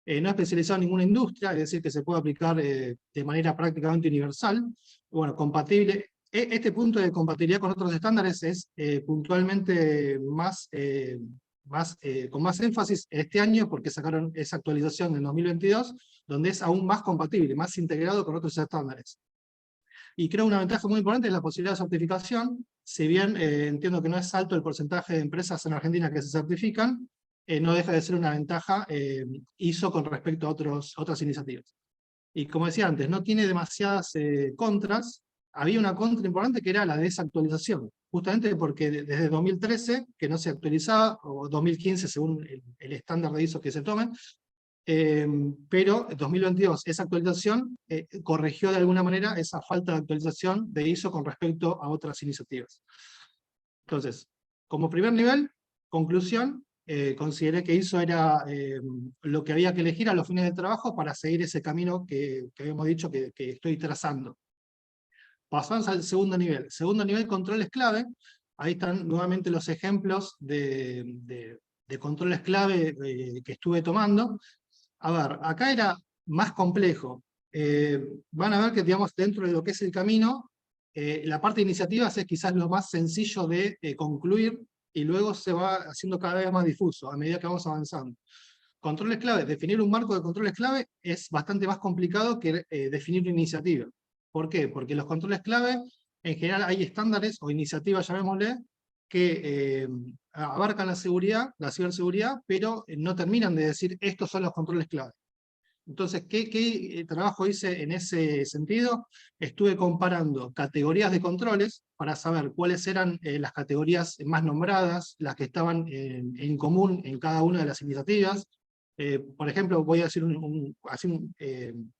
No es especializado en ninguna industria, es decir, que se puede aplicar de manera prácticamente universal, bueno, compatible. Este punto de compatibilidad con otros estándares es puntualmente con más énfasis este año, porque sacaron esa actualización en 2022, donde es aún más compatible, más integrado con otros estándares. Y creo una ventaja muy importante es la posibilidad de certificación. Si bien entiendo que no es alto el porcentaje de empresas en Argentina que se certifican, no deja de ser una ventaja ISO con respecto a otras iniciativas. Y como decía antes, no tiene demasiadas contras. Había una contra importante que era la desactualización, justamente porque desde 2013, que no se actualizaba, o 2015 según el estándar de ISO que se tome, pero en 2022 esa actualización corrigió de alguna manera esa falta de actualización de ISO con respecto a otras iniciativas. Entonces, como primer nivel, conclusión, consideré que ISO era lo que había que elegir a los fines de trabajo para seguir ese camino que habíamos dicho que estoy trazando. Pasamos al segundo nivel. Segundo nivel, controles clave. Ahí están nuevamente los ejemplos de controles clave que estuve tomando. A ver, acá era más complejo. Van a ver que, digamos, dentro de lo que es el camino, la parte de iniciativas es quizás lo más sencillo de concluir, y luego se va haciendo cada vez más difuso a medida que vamos avanzando. Controles clave, definir un marco de controles clave es bastante más complicado que definir una iniciativa. ¿Por qué? Porque los controles clave, en general hay estándares o iniciativas, llamémosle, que abarcan la ciberseguridad, pero no terminan de decir estos son los controles clave. Entonces, ¿qué trabajo hice en ese sentido? Estuve comparando categorías de controles para saber cuáles eran las categorías más nombradas, las que estaban en común en cada una de las iniciativas. Por ejemplo, voy a decir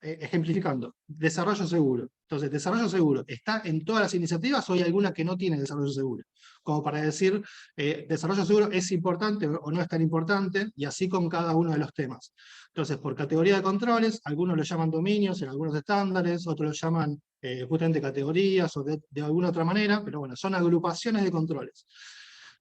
ejemplificando, desarrollo seguro. Entonces, desarrollo seguro, ¿está en todas las iniciativas o hay alguna que no tiene desarrollo seguro? Como para decir, desarrollo seguro es importante o no es tan importante, y así con cada uno de los temas. Entonces, por categoría de controles, algunos lo llaman dominios en algunos estándares, otros lo llaman justamente categorías o de alguna otra manera, pero bueno, son agrupaciones de controles.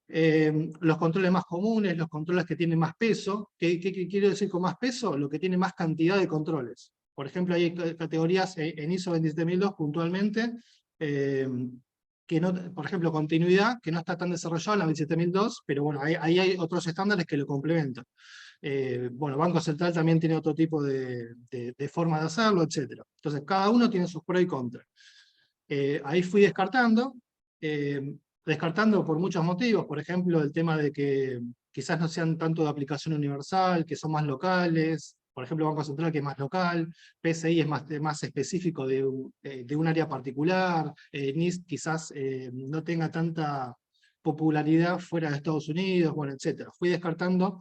Los controles más comunes, los controles que tienen más peso. ¿Qué quiero decir con más peso? Lo que tiene más cantidad de controles. Por ejemplo, hay categorías en ISO 27002 puntualmente, que no, por ejemplo, continuidad, que no está tan desarrollado en la 27002, pero bueno, ahí hay otros estándares que lo complementan. Bueno, Banco Central también tiene otro tipo de forma de hacerlo, etc. Entonces, cada uno tiene sus pros y contras. Ahí fui descartando por muchos motivos, por ejemplo, el tema de que quizás no sean tanto de aplicación universal, que son más locales, por ejemplo, Banco Central que es más local, PCI es más específico de un área particular, NIST quizás no tenga tanta popularidad fuera de Estados Unidos, bueno, etc. Fui descartando,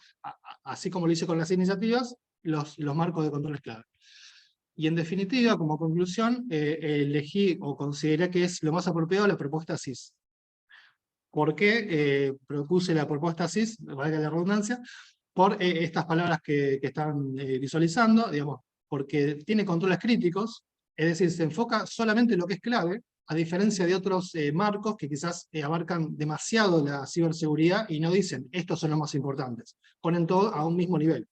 así como lo hice con las iniciativas, los marcos de controles clave. Y en definitiva, como conclusión, elegí o consideré que es lo más apropiado la propuesta SIS. ¿Por qué propuse la propuesta SIS? Valga la redundancia, por estas palabras que están visualizando, digamos, porque tiene controles críticos, es decir, se enfoca solamente en lo que es clave, a diferencia de otros marcos que quizás abarcan demasiado la ciberseguridad y no dicen, estos son los más importantes. Ponen todo a un mismo nivel.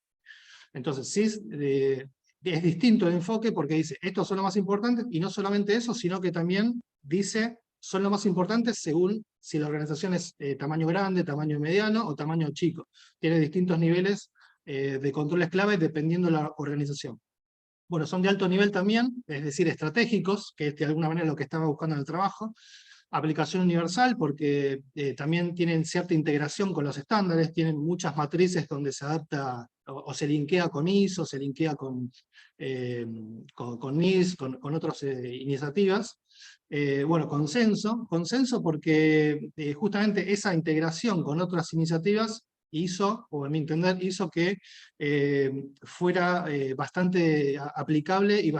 Entonces, SIS es distinto el enfoque porque dice, estos son los más importantes, y no solamente eso, sino que también dice, son los más importantes según si la organización es tamaño grande, tamaño mediano o tamaño chico. Tiene distintos niveles de controles clave dependiendo de la organización. Bueno, son de alto nivel también, es decir, estratégicos, que es de alguna manera lo que estaba buscando en el trabajo. Aplicación universal, porque también tienen cierta integración con los estándares, tienen muchas matrices donde se adapta o se linkea con ISO, se linkea con NIST, con otras iniciativas. Bueno, consenso porque justamente esa integración con otras iniciativas hizo, o a mi entender, hizo que fuera bastante aplicable y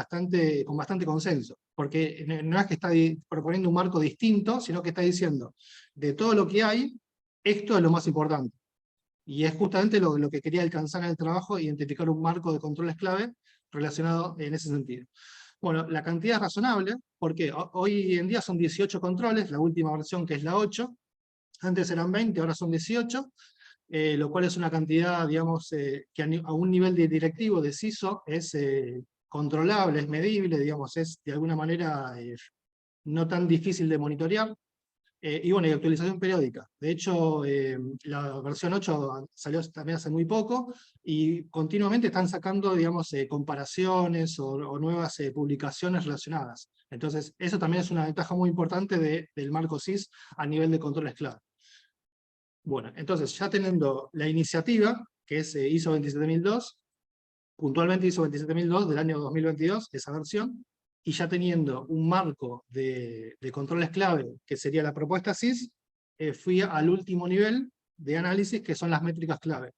con bastante consenso. Porque no es que está proponiendo un marco distinto, sino que está diciendo, de todo lo que hay, esto es lo más importante. Y es justamente lo que quería alcanzar en el trabajo, identificar un marco de controles clave relacionado en ese sentido. Bueno, la cantidad es razonable, porque hoy en día son 18 controles, la última versión que es la 8, antes eran 20, ahora son 18, lo cual es una cantidad, digamos, que a un nivel directivo de CISO es controlable, es medible, digamos, es de alguna manera no tan difícil de monitorear. Y bueno, y actualización periódica. De hecho, la versión 8 salió también hace muy poco, y continuamente están sacando, digamos, comparaciones o nuevas publicaciones relacionadas. Entonces, eso también es una ventaja muy importante del marco SIS a nivel de controles clave. Bueno, entonces, ya teniendo la iniciativa, que es ISO 27002, puntualmente ISO 27002 del año 2022, esa versión, y ya teniendo un marco de controles clave, que sería la propuesta SIS, fui al último nivel de análisis, que son las métricas clave.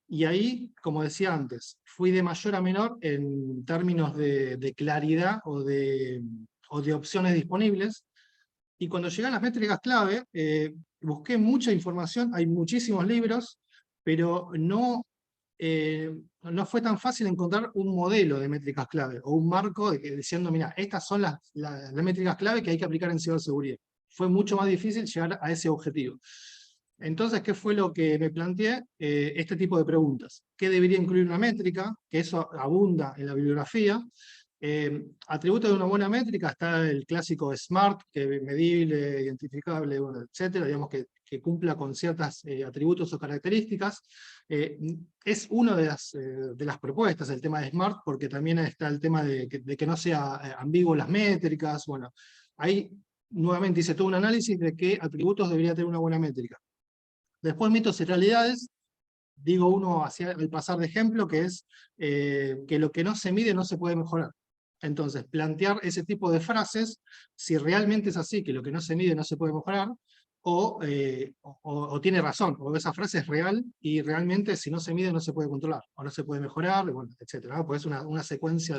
Y ahí, como decía antes, fui de mayor a menor en términos de claridad o de opciones disponibles. Y cuando llegué a las métricas clave, busqué mucha información, hay muchísimos libros, pero no fue tan fácil encontrar un modelo de métricas clave, o un marco diciendo, mira, estas son las métricas clave que hay que aplicar en ciberseguridad. Fue mucho más difícil llegar a ese objetivo. Entonces, ¿qué fue lo que me planteé? Este tipo de preguntas. ¿Qué debería incluir una métrica? Que eso abunda en la bibliografía. Atributos de una buena métrica, está el clásico SMART, que es medible, identificable, bueno, etcétera, digamos que cumpla con ciertos atributos o características. Es una de las propuestas, el tema de SMART, porque también está el tema de que no sea ambiguo las métricas. Bueno, ahí nuevamente hice todo un análisis de qué atributos debería tener una buena métrica. Después, mitos y realidades, digo uno hacia el pasar de ejemplo, que es que lo que no se mide no se puede mejorar. Entonces, plantear ese tipo de frases, si realmente es así, que lo que no se mide no se puede mejorar, o tiene razón, o esa frase es real, y realmente si no se mide no se puede controlar, o no se puede mejorar, bueno, etc. Pues es una secuencia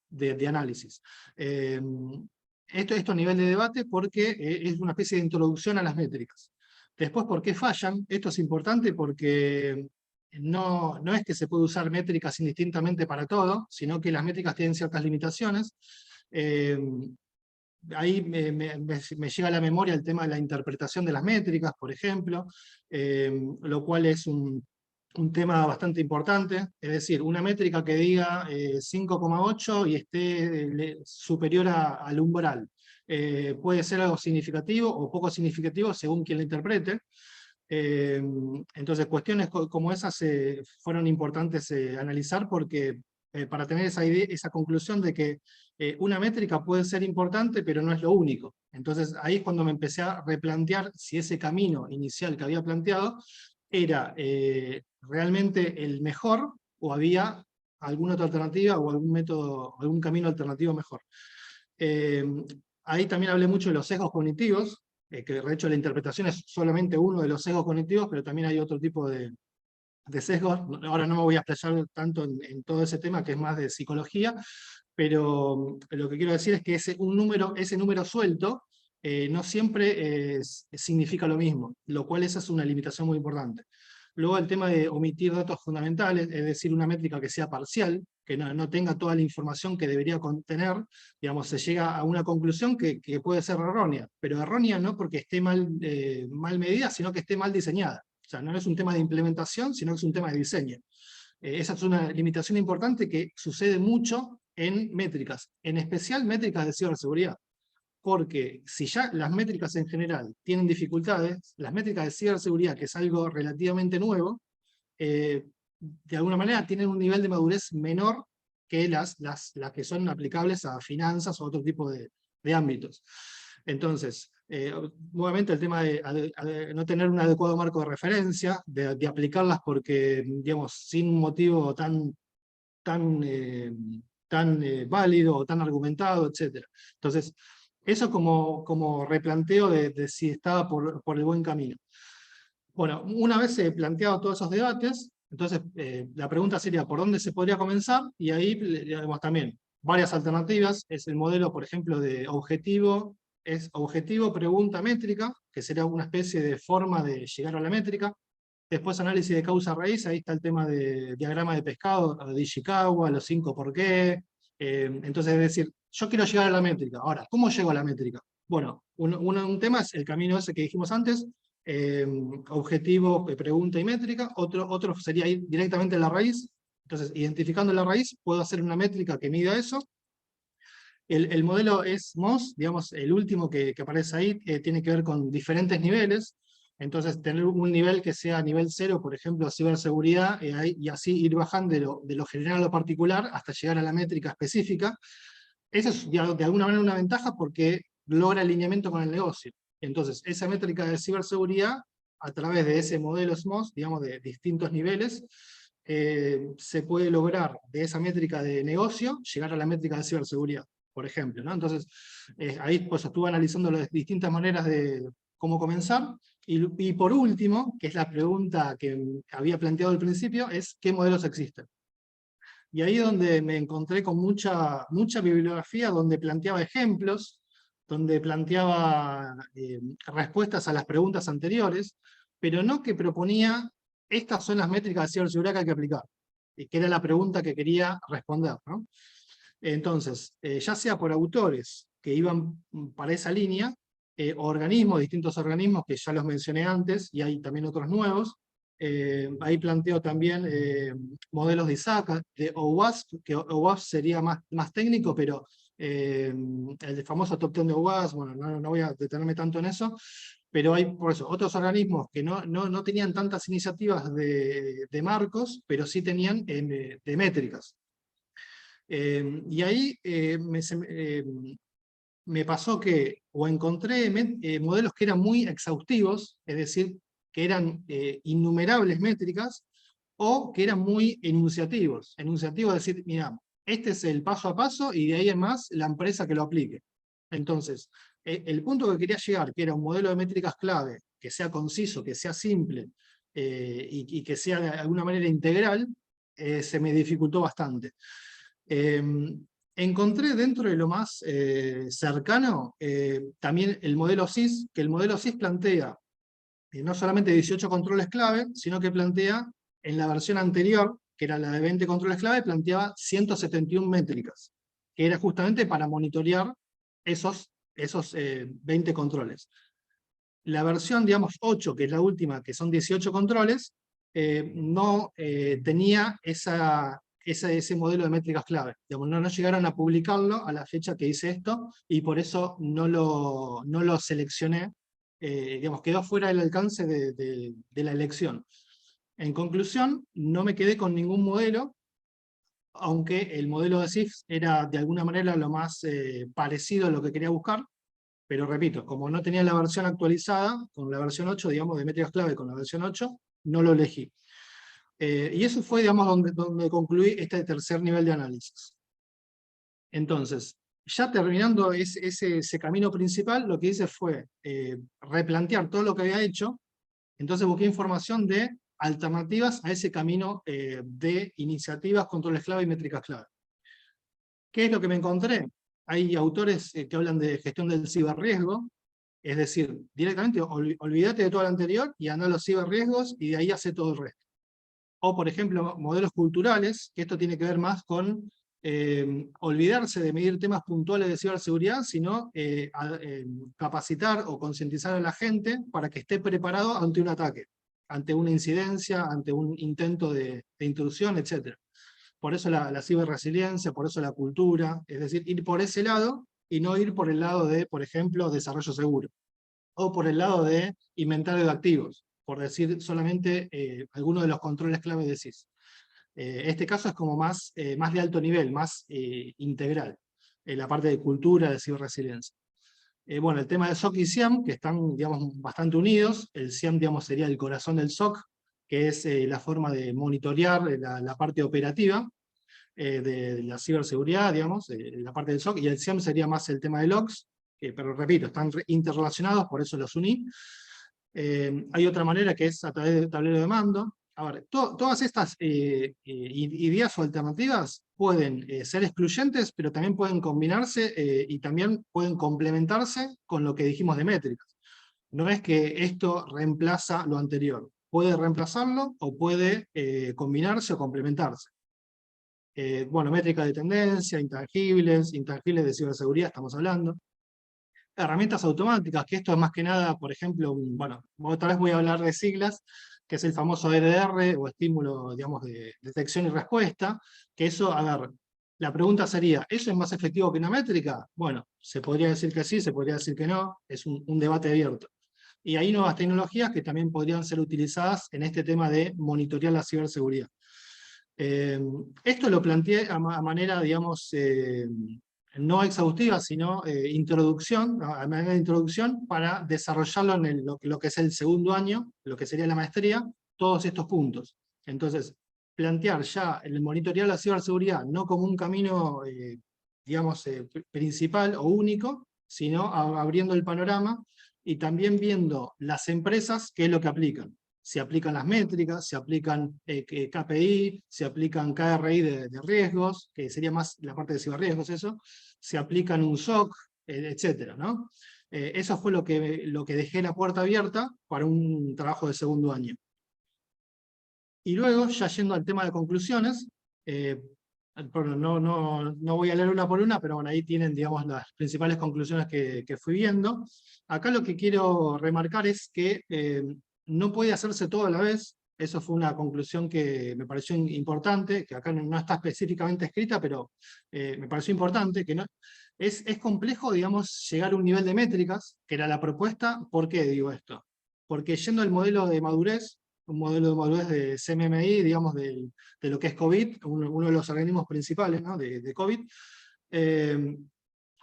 de análisis. Esto a nivel de debate porque es una especie de introducción a las métricas. Después, ¿por qué fallan? Esto es importante porque no es que se puede usar métricas indistintamente para todo, sino que las métricas tienen ciertas limitaciones. Ahí me llega a la memoria el tema de la interpretación de las métricas, por ejemplo, lo cual es un tema bastante importante. Es decir, una métrica que diga 5,8 y esté superior al umbral. Puede ser algo significativo o poco significativo según quien la interprete. Entonces, cuestiones como esas fueron importantes analizar porque para tener esa idea, esa conclusión de que una métrica puede ser importante, pero no es lo único. Entonces, ahí es cuando me empecé a replantear si ese camino inicial que había planteado era realmente el mejor, o había alguna otra alternativa, o algún método, algún camino alternativo mejor. Ahí también hablé mucho de los sesgos cognitivos, que de hecho la interpretación es solamente uno de los sesgos cognitivos, pero también hay otro tipo de sesgos. Ahora no me voy a explayar tanto en todo ese tema, que es más de psicología, pero lo que quiero decir es que ese número suelto no siempre significa lo mismo, lo cual esa es una limitación muy importante. Luego el tema de omitir datos fundamentales, es decir, una métrica que sea parcial, que no tenga toda la información que debería contener, digamos, se llega a una conclusión que puede ser errónea, pero errónea no porque esté mal medida, sino que esté mal diseñada. O sea, no es un tema de implementación, sino que es un tema de diseño. Esa es una limitación importante que sucede mucho en métricas, en especial métricas de ciberseguridad. Porque si ya las métricas en general tienen dificultades, las métricas de ciberseguridad, que es algo relativamente nuevo, de alguna manera tienen un nivel de madurez menor que las que son aplicables a finanzas o otro tipo de ámbitos. Entonces, nuevamente el tema de no tener un adecuado marco de referencia, de aplicarlas porque, digamos, sin un motivo tan válido o tan argumentado, etc. Entonces, eso como replanteo de si estaba por el buen camino. Bueno, una vez planteado todos esos debates, entonces la pregunta sería ¿por dónde se podría comenzar? Y ahí digamos también varias alternativas. Es el modelo, por ejemplo, de objetivo, es objetivo, pregunta, métrica, que sería una especie de forma de llegar a la métrica. Después análisis de causa-raíz, ahí está el tema de diagrama de pescado, de Ishikawa, los 5 por qué. Entonces, es decir, yo quiero llegar a la métrica. Ahora, ¿cómo llego a la métrica? Bueno, un tema es el camino ese que dijimos antes, objetivo, pregunta y métrica. Otro sería ir directamente a la raíz. Entonces, identificando la raíz, puedo hacer una métrica que mida eso. El modelo es MOS, digamos, el último que aparece ahí, tiene que ver con diferentes niveles. Entonces, tener un nivel que sea nivel 0, por ejemplo, ciberseguridad, y así ir bajando de lo general a lo particular hasta llegar a la métrica específica. Eso es de alguna manera una ventaja porque logra alineamiento con el negocio. Entonces, esa métrica de ciberseguridad, a través de ese modelo SMOS, digamos, de distintos niveles, se puede lograr de esa métrica de negocio, llegar a la métrica de ciberseguridad, por ejemplo, ¿no? Entonces, ahí pues estuve analizando las distintas maneras de cómo comenzar, y por último, que es la pregunta que había planteado al principio, es ¿qué modelos existen? Y ahí es donde me encontré con mucha bibliografía, donde planteaba ejemplos, donde planteaba respuestas a las preguntas anteriores, pero no que proponía, estas son las métricas de ciberseguridad que hay que aplicar, que era la pregunta que quería responder, ¿no? Entonces, ya sea por autores que iban para esa línea, organismos, distintos organismos que ya los mencioné antes, y hay también otros nuevos. Ahí planteo también modelos de ISAC, de OWASP, que OWASP sería más técnico, pero el famoso top 10 de OWASP, bueno, no voy a detenerme tanto en eso, pero hay por eso otros organismos que no tenían tantas iniciativas de marcos, pero sí tenían de métricas. Y ahí me pasó que o encontré modelos que eran muy exhaustivos, es decir, que eran innumerables métricas, o que eran muy enunciativos. Enunciativos es decir, mira, este es el paso a paso, y de ahí en más la empresa que lo aplique. Entonces, el punto que quería llegar, que era un modelo de métricas clave, que sea conciso, que sea simple, y que sea de alguna manera integral, se me dificultó bastante. Encontré dentro de lo más cercano también el modelo SIS, que el modelo SIS plantea no solamente 18 controles clave, sino que plantea, en la versión anterior, que era la de 20 controles clave, planteaba 171 métricas, que era justamente para monitorear esos 20 controles. La versión, digamos, 8, que es la última, que son 18 controles, no tenía ese modelo de métricas clave. Digamos, no llegaron a publicarlo a la fecha que hice esto, y por eso no lo seleccioné digamos, quedó fuera del alcance de la elección. En conclusión, no me quedé con ningún modelo, aunque el modelo de CIFS era de alguna manera lo más parecido a lo que quería buscar, pero repito, como no tenía la versión actualizada, con la versión 8, digamos, de métricas clave con la versión 8, no lo elegí. Y eso fue, digamos, donde concluí este tercer nivel de análisis. Entonces, ya terminando ese camino principal, lo que hice fue replantear todo lo que había hecho. Entonces busqué información de alternativas a ese camino de iniciativas, controles clave y métricas clave. ¿Qué es lo que me encontré? Hay autores que hablan de gestión del ciberriesgo, es decir, directamente olvídate de todo lo anterior y anda a los ciberriesgos y de ahí hace todo el resto. O, por ejemplo, modelos culturales, que esto tiene que ver más con olvidarse de medir temas puntuales de ciberseguridad, sino capacitar o concientizar a la gente para que esté preparado ante un ataque, ante una incidencia, ante un intento de intrusión, etc. Por eso la ciberresiliencia, por eso la cultura, es decir, ir por ese lado y no ir por el lado de, por ejemplo, desarrollo seguro, o por el lado de inventario de activos, por decir solamente algunos de los controles clave de CIS. Este caso es como más de alto nivel, más integral, la parte de cultura, de ciberresiliencia. Bueno, el tema de SOC y SIEM, que están, digamos, bastante unidos. El SIEM, digamos, sería el corazón del SOC, que es la forma de monitorear la parte operativa de la ciberseguridad, digamos, la parte del SOC, y el SIEM sería más el tema de logs, pero repito, están interrelacionados, por eso los uní. Hay otra manera que es a través del tablero de mando. A ver, todas estas ideas o alternativas pueden ser excluyentes, pero también pueden combinarse y también pueden complementarse con lo que dijimos de métricas. No es que esto reemplaza lo anterior. Puede reemplazarlo o puede combinarse o complementarse. Bueno, métricas de tendencia, intangibles de ciberseguridad estamos hablando. Herramientas automáticas, que esto es más que nada, por ejemplo, bueno, otra vez voy a hablar de siglas, que es el famoso EDR, o estímulo, digamos, de detección y respuesta, que eso, a ver, la pregunta sería, ¿eso es más efectivo que una métrica? Bueno, se podría decir que sí, se podría decir que no, es un debate abierto. Y hay nuevas tecnologías que también podrían ser utilizadas en este tema de monitorear la ciberseguridad. Esto lo planteé a manera, digamos, no exhaustiva, sino introducción, a manera de introducción, para desarrollarlo en lo que es el segundo año, lo que sería la maestría, todos estos puntos. Entonces, plantear ya el monitorear la ciberseguridad no como un camino, digamos, principal o único, sino abriendo el panorama y también viendo las empresas qué es lo que aplican. Se aplican las métricas, se aplican KPI, se aplican KRI de riesgos, que sería más la parte de ciberriesgos eso, se aplican un SOC, etc. ¿no? Eso fue lo que dejé la puerta abierta para un trabajo de segundo año. Y luego, ya yendo al tema de conclusiones, no voy a leer una por una, pero bueno, ahí tienen, digamos, las principales conclusiones que fui viendo. Acá lo que quiero remarcar es que no puede hacerse todo a la vez. Eso fue una conclusión que me pareció importante, que acá no está específicamente escrita, pero me pareció importante, que no, es complejo, digamos, llegar a un nivel de métricas, que era la propuesta. ¿Por qué digo esto? Porque yendo al modelo de madurez, un modelo de madurez de CMMI, digamos, de lo que es COVID, uno de los organismos principales, ¿no?, de COVID,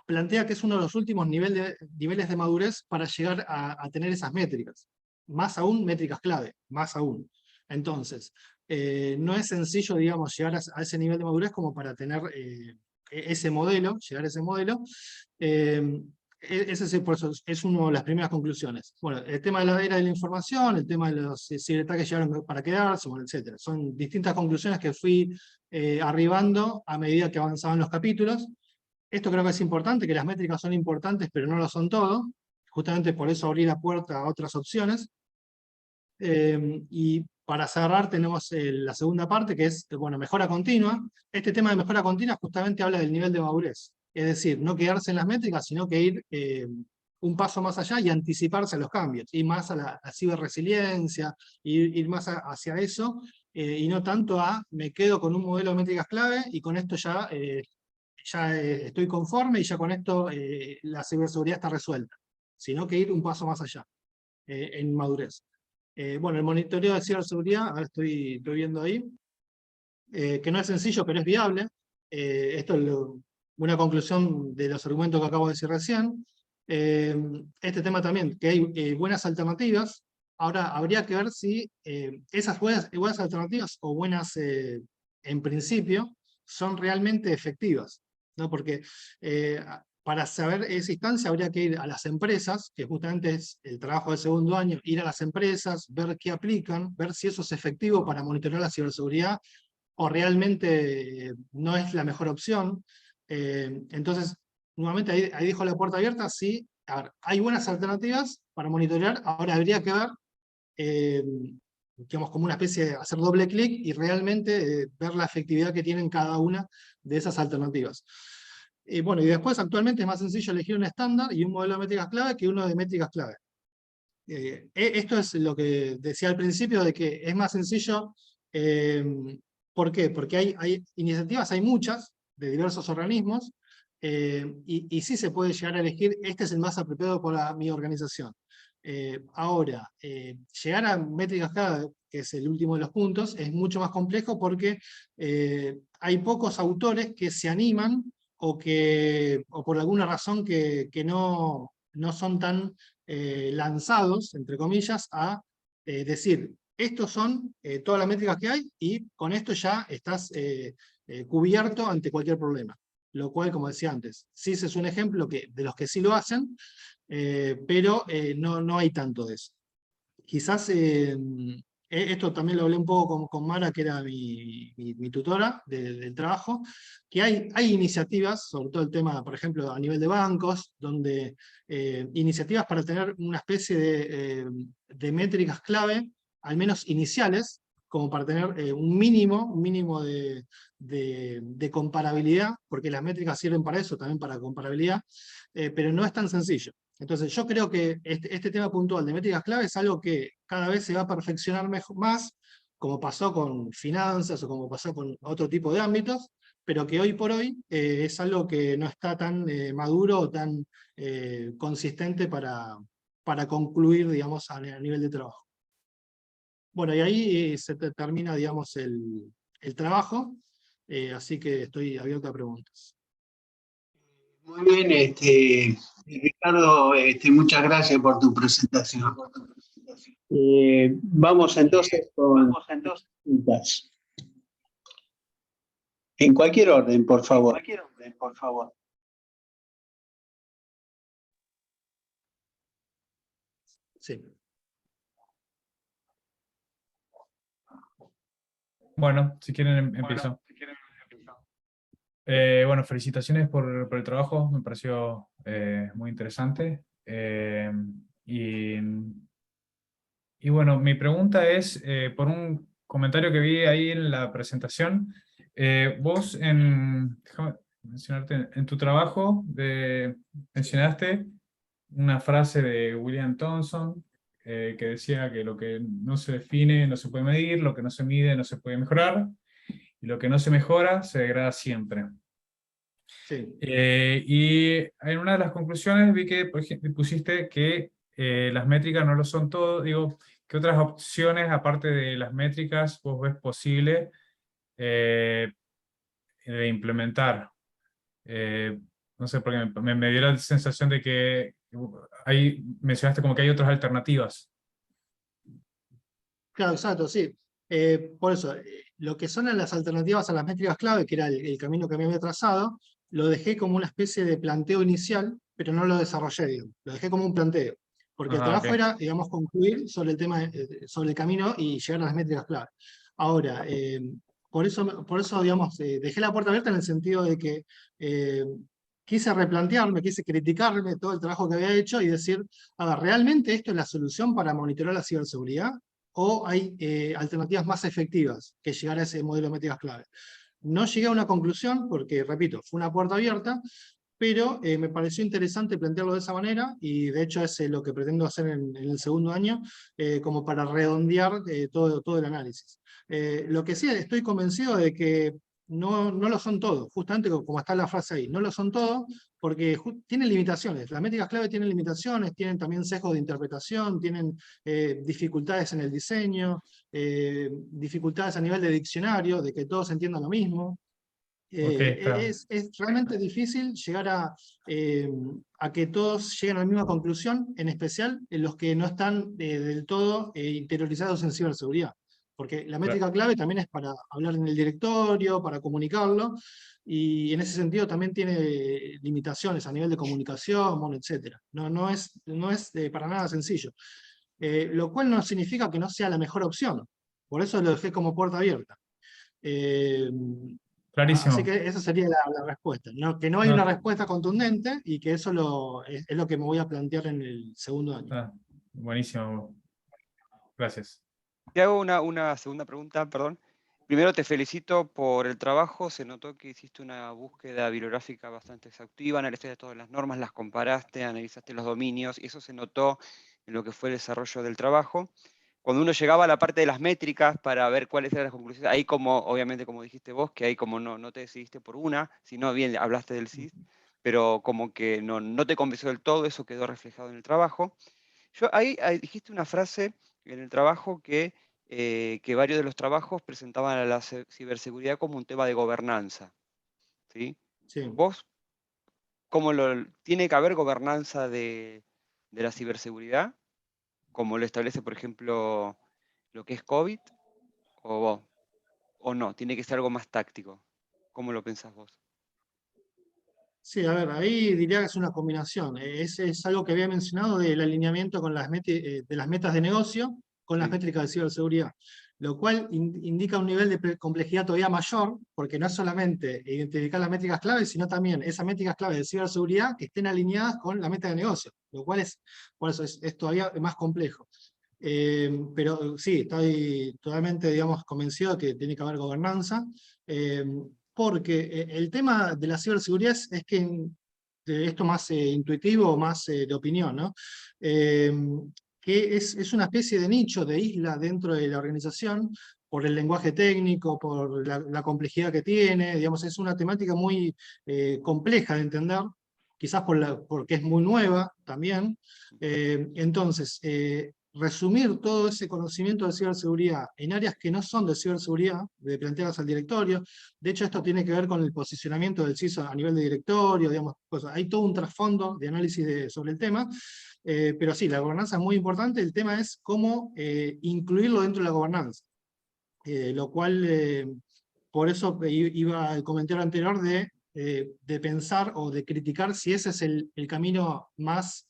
plantea que es uno de los últimos niveles de madurez para llegar a tener esas métricas. Más aún, métricas clave, más aún. Entonces, no es sencillo, digamos, llegar a ese nivel de madurez como para tener ese modelo, llegar a ese modelo. Por eso es una de las primeras conclusiones. Bueno, el tema de la era de la información, el tema de los ciberataques llegaron para quedarse, bueno, etc. Son distintas conclusiones que fui arribando a medida que avanzaban los capítulos. Esto creo que es importante, que las métricas son importantes, pero no lo son todo. Justamente por eso abrí la puerta a otras opciones. Y para cerrar tenemos la segunda parte, que es, bueno, mejora continua. Este tema de mejora continua justamente habla del nivel de madurez. Es decir, no quedarse en las métricas, sino que ir un paso más allá y anticiparse a los cambios. Ir más a la ciberresiliencia, ir más hacia eso, y no tanto a me quedo con un modelo de métricas clave y con esto ya estoy conforme y ya con esto la ciberseguridad está resuelta. Sino que ir un paso más allá. en madurez. Bueno, el monitoreo de ciberseguridad, ahora estoy viendo ahí, que no es sencillo, pero es viable. Esto es una conclusión de los argumentos que acabo de decir recién. Este tema también, que hay buenas alternativas. Ahora, habría que ver si esas buenas alternativas o buenas en principio son realmente efectivas, ¿no? Porque para saber esa instancia habría que ir a las empresas, que justamente es el trabajo del segundo año, ir a las empresas, ver qué aplican, ver si eso es efectivo para monitorear la ciberseguridad o realmente no es la mejor opción. Entonces, nuevamente ahí dejo la puerta abierta. Sí, a ver, hay buenas alternativas para monitorear, ahora habría que ver, digamos, como una especie de hacer doble clic y realmente ver la efectividad que tienen cada una de esas alternativas. Bueno, y después actualmente es más sencillo elegir un estándar y un modelo de métricas clave que uno de métricas clave. Esto es lo que decía al principio, de que es más sencillo. ¿Por qué? Porque hay iniciativas, hay muchas, de diversos organismos, y sí se puede llegar a elegir, este es el más apropiado para mi organización. Ahora, llegar a métricas clave, que es el último de los puntos, es mucho más complejo porque hay pocos autores que se animan o por alguna razón que no son tan lanzados, entre comillas, a decir, estos son todas las métricas que hay y con esto ya estás cubierto ante cualquier problema. Lo cual, como decía antes, CIS es un ejemplo de los que sí lo hacen, pero no hay tanto de eso. Quizás esto también lo hablé un poco con Mara, que era mi tutora del trabajo, que hay iniciativas, sobre todo el tema, por ejemplo, a nivel de bancos, donde iniciativas para tener una especie de métricas clave, al menos iniciales, como para tener un mínimo de comparabilidad, porque las métricas sirven para eso, también para comparabilidad, pero no es tan sencillo. Entonces yo creo que este tema puntual de métricas clave es algo que cada vez se va a perfeccionar más, como pasó con finanzas o como pasó con otro tipo de ámbitos, pero que hoy por hoy es algo que no está tan maduro o tan consistente para concluir, digamos, a nivel de trabajo. Bueno, y ahí se termina, digamos, el trabajo, así que estoy abierto a preguntas. Muy bien, Ricardo, muchas gracias por tu presentación. Vamos entonces con preguntas. En cualquier orden, por favor. Sí. Bueno, si quieren empiezo. Bueno, felicitaciones por el trabajo, me pareció muy interesante. Y bueno, mi pregunta es, por un comentario que vi ahí en la presentación, vos déjame mencionarte, en tu trabajo mencionaste una frase de William Thomson, que decía que lo que no se define no se puede medir, lo que no se mide no se puede mejorar, y lo que no se mejora se degrada siempre. Sí. Y en una de las conclusiones vi que, por ejemplo, pusiste que las métricas no lo son todo. Digo, ¿qué otras opciones, aparte de las métricas, vos ves posible de implementar? No sé, porque me dio la sensación de que mencionaste como que hay otras alternativas. Claro, exacto, sí. Por eso, lo que son las alternativas a las métricas clave, que era el camino que me había trazado, lo dejé como una especie de planteo inicial, pero no lo desarrollé, digamos. Lo dejé como un planteo. Porque el trabajo era, digamos, concluir sobre el tema, sobre el camino y llegar a las métricas clave. Ahora, por eso digamos, dejé la puerta abierta en el sentido de que quise replantearme, quise criticarme todo el trabajo que había hecho y decir, a ver, ¿realmente esto es la solución para monitorear la ciberseguridad? ¿O hay alternativas más efectivas que llegar a ese modelo de métricas clave? No llegué a una conclusión porque, repito, fue una puerta abierta, pero me pareció interesante plantearlo de esa manera y de hecho es lo que pretendo hacer en el segundo año, como para redondear todo el análisis. Lo que sí estoy convencido de que no lo son todos, justamente como está la frase ahí, no lo son todos, porque tienen limitaciones. Las métricas clave tienen limitaciones, tienen también sesgos de interpretación, tienen dificultades en el diseño, dificultades a nivel de diccionario, de que todos entiendan lo mismo. Ok, claro. Es realmente difícil llegar a que todos lleguen a la misma conclusión, en especial en los que no están del todo interiorizados en ciberseguridad. Porque la métrica clave también es para hablar en el directorio, para comunicarlo, y en ese sentido también tiene limitaciones a nivel de comunicación, bueno, etc. No es para nada sencillo. Lo cual no significa que no sea la mejor opción. Por eso lo dejé como puerta abierta. Así Clarísimo. que esa sería la respuesta. Que no hay una No, respuesta contundente y que eso es lo que me voy a plantear en el segundo año. buenísimo. Gracias. Te hago una segunda pregunta, perdón. Primero te felicito por el trabajo, se notó que hiciste una búsqueda bibliográfica bastante exhaustiva, analizaste todas las normas, las comparaste, analizaste los dominios, y eso se notó en lo que fue el desarrollo del trabajo. Cuando uno llegaba a la parte de las métricas para ver cuáles eran las conclusiones, ahí como, obviamente como dijiste vos, que ahí como no te decidiste por una, sino bien hablaste del CIS, pero como que no te convenció del todo, eso quedó reflejado en el trabajo. Ahí dijiste una frase en el trabajo que varios de los trabajos presentaban a la ciberseguridad como un tema de gobernanza, ¿sí? Sí. ¿Vos tiene que haber gobernanza de la ciberseguridad, como lo establece, por ejemplo, lo que es COVID, o no? ¿Tiene que ser algo más táctico? ¿Cómo lo pensás vos? Sí, a ver, ahí diría que es una combinación. Es algo que había mencionado del alineamiento con de las metas de negocio con las Sí. métricas de ciberseguridad, lo cual indica un nivel de complejidad todavía mayor, porque no es solamente identificar las métricas claves, sino también esas métricas claves de ciberseguridad que estén alineadas con la meta de negocio, lo cual por eso es todavía más complejo. Pero sí, estoy totalmente, digamos, convencido de que tiene que haber gobernanza, porque el tema de la ciberseguridad es que de esto más intuitivo, más de opinión, ¿no? Que es una especie de nicho, de isla dentro de la organización, por el lenguaje técnico, por la complejidad que tiene, digamos, es una temática muy compleja de entender, quizás porque es muy nueva también. Entonces, resumir todo ese conocimiento de ciberseguridad en áreas que no son de ciberseguridad, de plantearlas al directorio. De hecho, esto tiene que ver con el posicionamiento del CISO a nivel de directorio, digamos, cosas. Hay todo un trasfondo de análisis sobre el tema, pero sí, la gobernanza es muy importante. El tema es cómo incluirlo dentro de la gobernanza, lo cual, por eso iba al comentario anterior de pensar o de criticar si ese es el camino más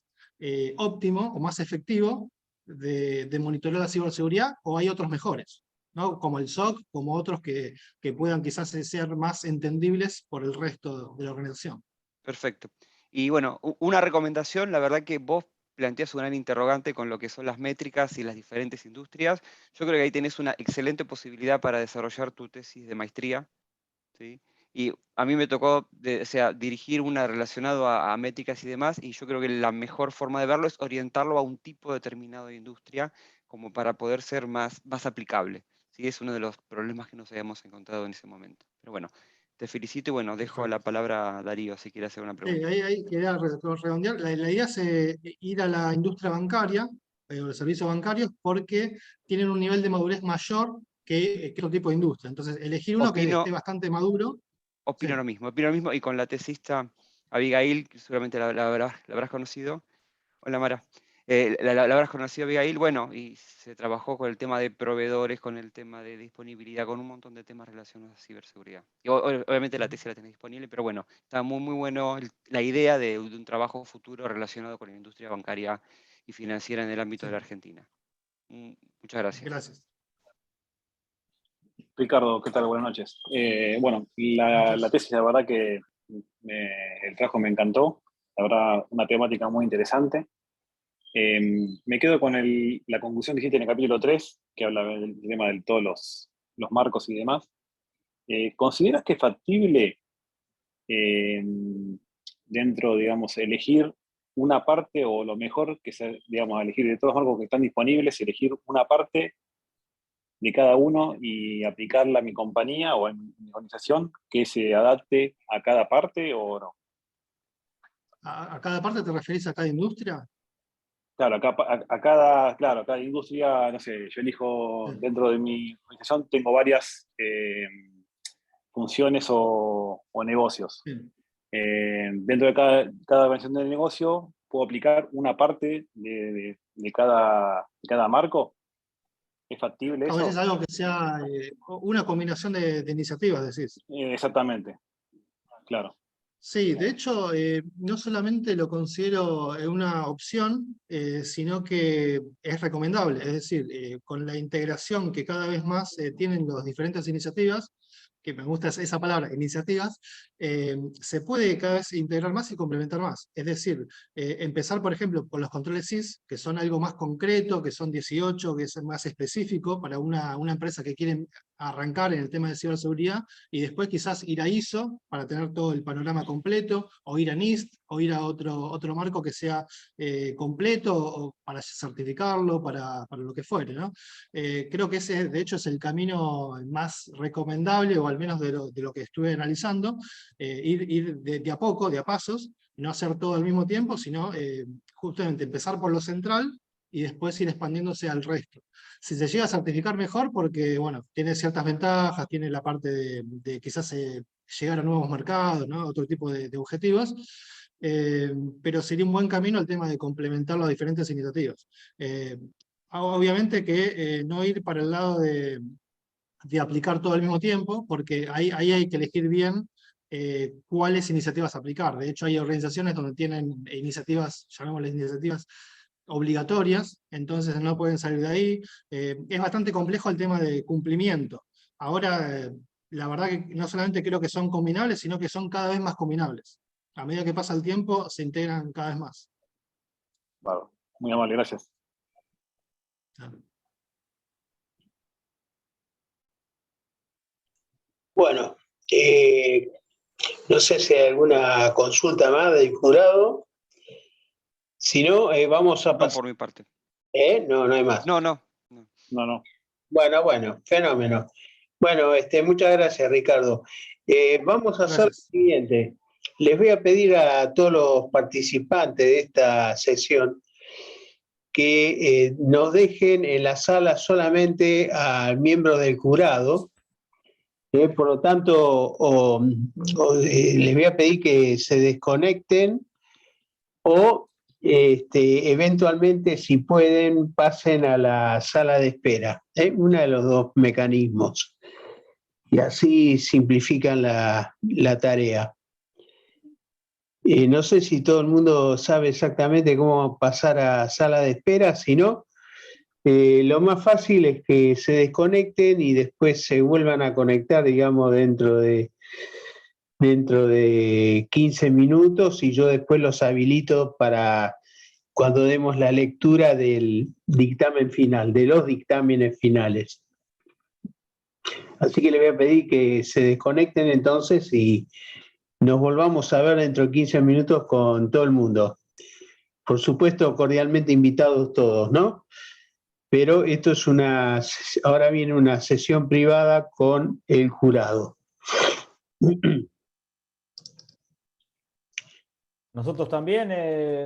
óptimo o más efectivo de monitorear la ciberseguridad, o hay otros mejores, ¿no? Como el SOC, como otros que puedan quizás ser más entendibles por el resto de la organización. Perfecto. Y bueno, una recomendación, la verdad que vos planteas un gran interrogante con lo que son las métricas y las diferentes industrias. Yo creo que ahí tenés una excelente posibilidad para desarrollar tu tesis de maestría, ¿sí? Y a mí me tocó o sea, dirigir una relacionado a métricas y demás, y yo creo que la mejor forma de verlo es orientarlo a un tipo determinado de industria, como para poder ser más aplicable. ¿Sí? Es uno de los problemas que nos habíamos encontrado en ese momento. Pero bueno, te felicito y bueno, dejo la Perfecto. palabra a Darío si quiere hacer una pregunta. Ahí quería redondear. La idea es ir a la industria bancaria, o los servicios bancarios, porque tienen un nivel de madurez mayor que otro tipo de industria. Entonces, elegir uno que esté Opino, bastante maduro. Sí. opino lo mismo, y con la tesista Abigail, que seguramente la habrás conocido. Hola Mara. La habrás conocido Abigail, bueno, y se trabajó con el tema de proveedores, con el tema de disponibilidad, con un montón de temas relacionados a ciberseguridad. Y obviamente la tesis la tenés disponible, pero bueno, está muy bueno la idea de un trabajo futuro relacionado con la industria bancaria y financiera en el ámbito Sí. de la Argentina. Muchas gracias. Gracias. Ricardo, ¿qué tal? Buenas noches. Bueno, la tesis, la verdad que el trabajo me encantó. La verdad, una temática muy interesante. Me quedo con la conclusión que hiciste en el capítulo 3, que habla del tema de todos los marcos y demás. ¿Consideras que es factible eh, dentro, digamos, elegir una parte o lo mejor que sea, digamos, elegir de todos los marcos que están disponibles, elegir una parte de cada uno y aplicarla a mi compañía o en mi organización que se adapte a cada parte o no? ¿A cada parte te referís a cada industria? Claro, claro, a cada industria, no sé, yo elijo Sí. dentro de mi organización, tengo varias funciones o negocios. Sí. Dentro de cada organización del negocio, puedo aplicar una parte de cada marco. ¿Es factible A veces eso? algo que sea una combinación de iniciativas, decís. Exactamente, claro. Sí, de hecho, no solamente lo considero una opción, sino que es recomendable. Es decir, con la integración que cada vez más tienen las diferentes iniciativas, que me gusta esa palabra, iniciativas, se puede cada vez integrar más y complementar más. Es decir, empezar, por ejemplo, por los controles SIS, que son algo más concreto, que son 18, que es más específico para una empresa que quiere arrancar en el tema de ciberseguridad, y después quizás ir a ISO para tener todo el panorama completo, o ir a NIST, o ir a otro marco que sea completo, o para certificarlo, para lo que fuere, ¿no? Creo que ese, de hecho, es el camino más recomendable, o al menos de lo que estuve analizando, ir de a poco, de a pasos, no hacer todo al mismo tiempo, sino justamente empezar por lo central y después ir expandiéndose al resto. Si se llega a certificar mejor, porque bueno, tiene ciertas ventajas, tiene la parte de quizás llegar a nuevos mercados, ¿no? Otro tipo de objetivos, pero sería un buen camino el tema de complementar las diferentes iniciativas. Obviamente que no ir para el lado de aplicar todo al mismo tiempo, porque ahí hay que elegir bien cuáles iniciativas aplicar. De hecho, hay organizaciones donde tienen iniciativas, llamémoslas iniciativas obligatorias, entonces no pueden salir de ahí. Es bastante complejo el tema de cumplimiento. Ahora, la verdad que no solamente creo que son combinables, sino que son cada vez más combinables. A medida que pasa el tiempo, se integran cada vez más. Claro. Muy amable, gracias. Bueno, no sé si hay alguna consulta más del jurado. Si no, vamos a No, pasar. por mi parte. No, no hay más. No, no. No. Bueno, fenómeno. Bueno, muchas gracias, Ricardo. Vamos a hacer lo Gracias. siguiente. Les voy a pedir a todos los participantes de esta sesión que nos dejen en la sala solamente a miembros del jurado. Por lo tanto, les voy a pedir que se desconecten o eventualmente, si pueden, pasen a la sala de espera. Uno de los dos mecanismos. Y así simplifican la tarea. No sé si todo el mundo sabe exactamente cómo pasar a sala de espera, si no, lo más fácil es que se desconecten y después se vuelvan a conectar, digamos, dentro de 15 minutos, y yo después los habilito para cuando demos la lectura del dictamen final, de los dictámenes finales. Así que le voy a pedir que se desconecten entonces y nos volvamos a ver dentro de 15 minutos con todo el mundo. Por supuesto, cordialmente invitados todos, ¿no? Pero esto es ahora viene una sesión privada con el jurado. Nosotros también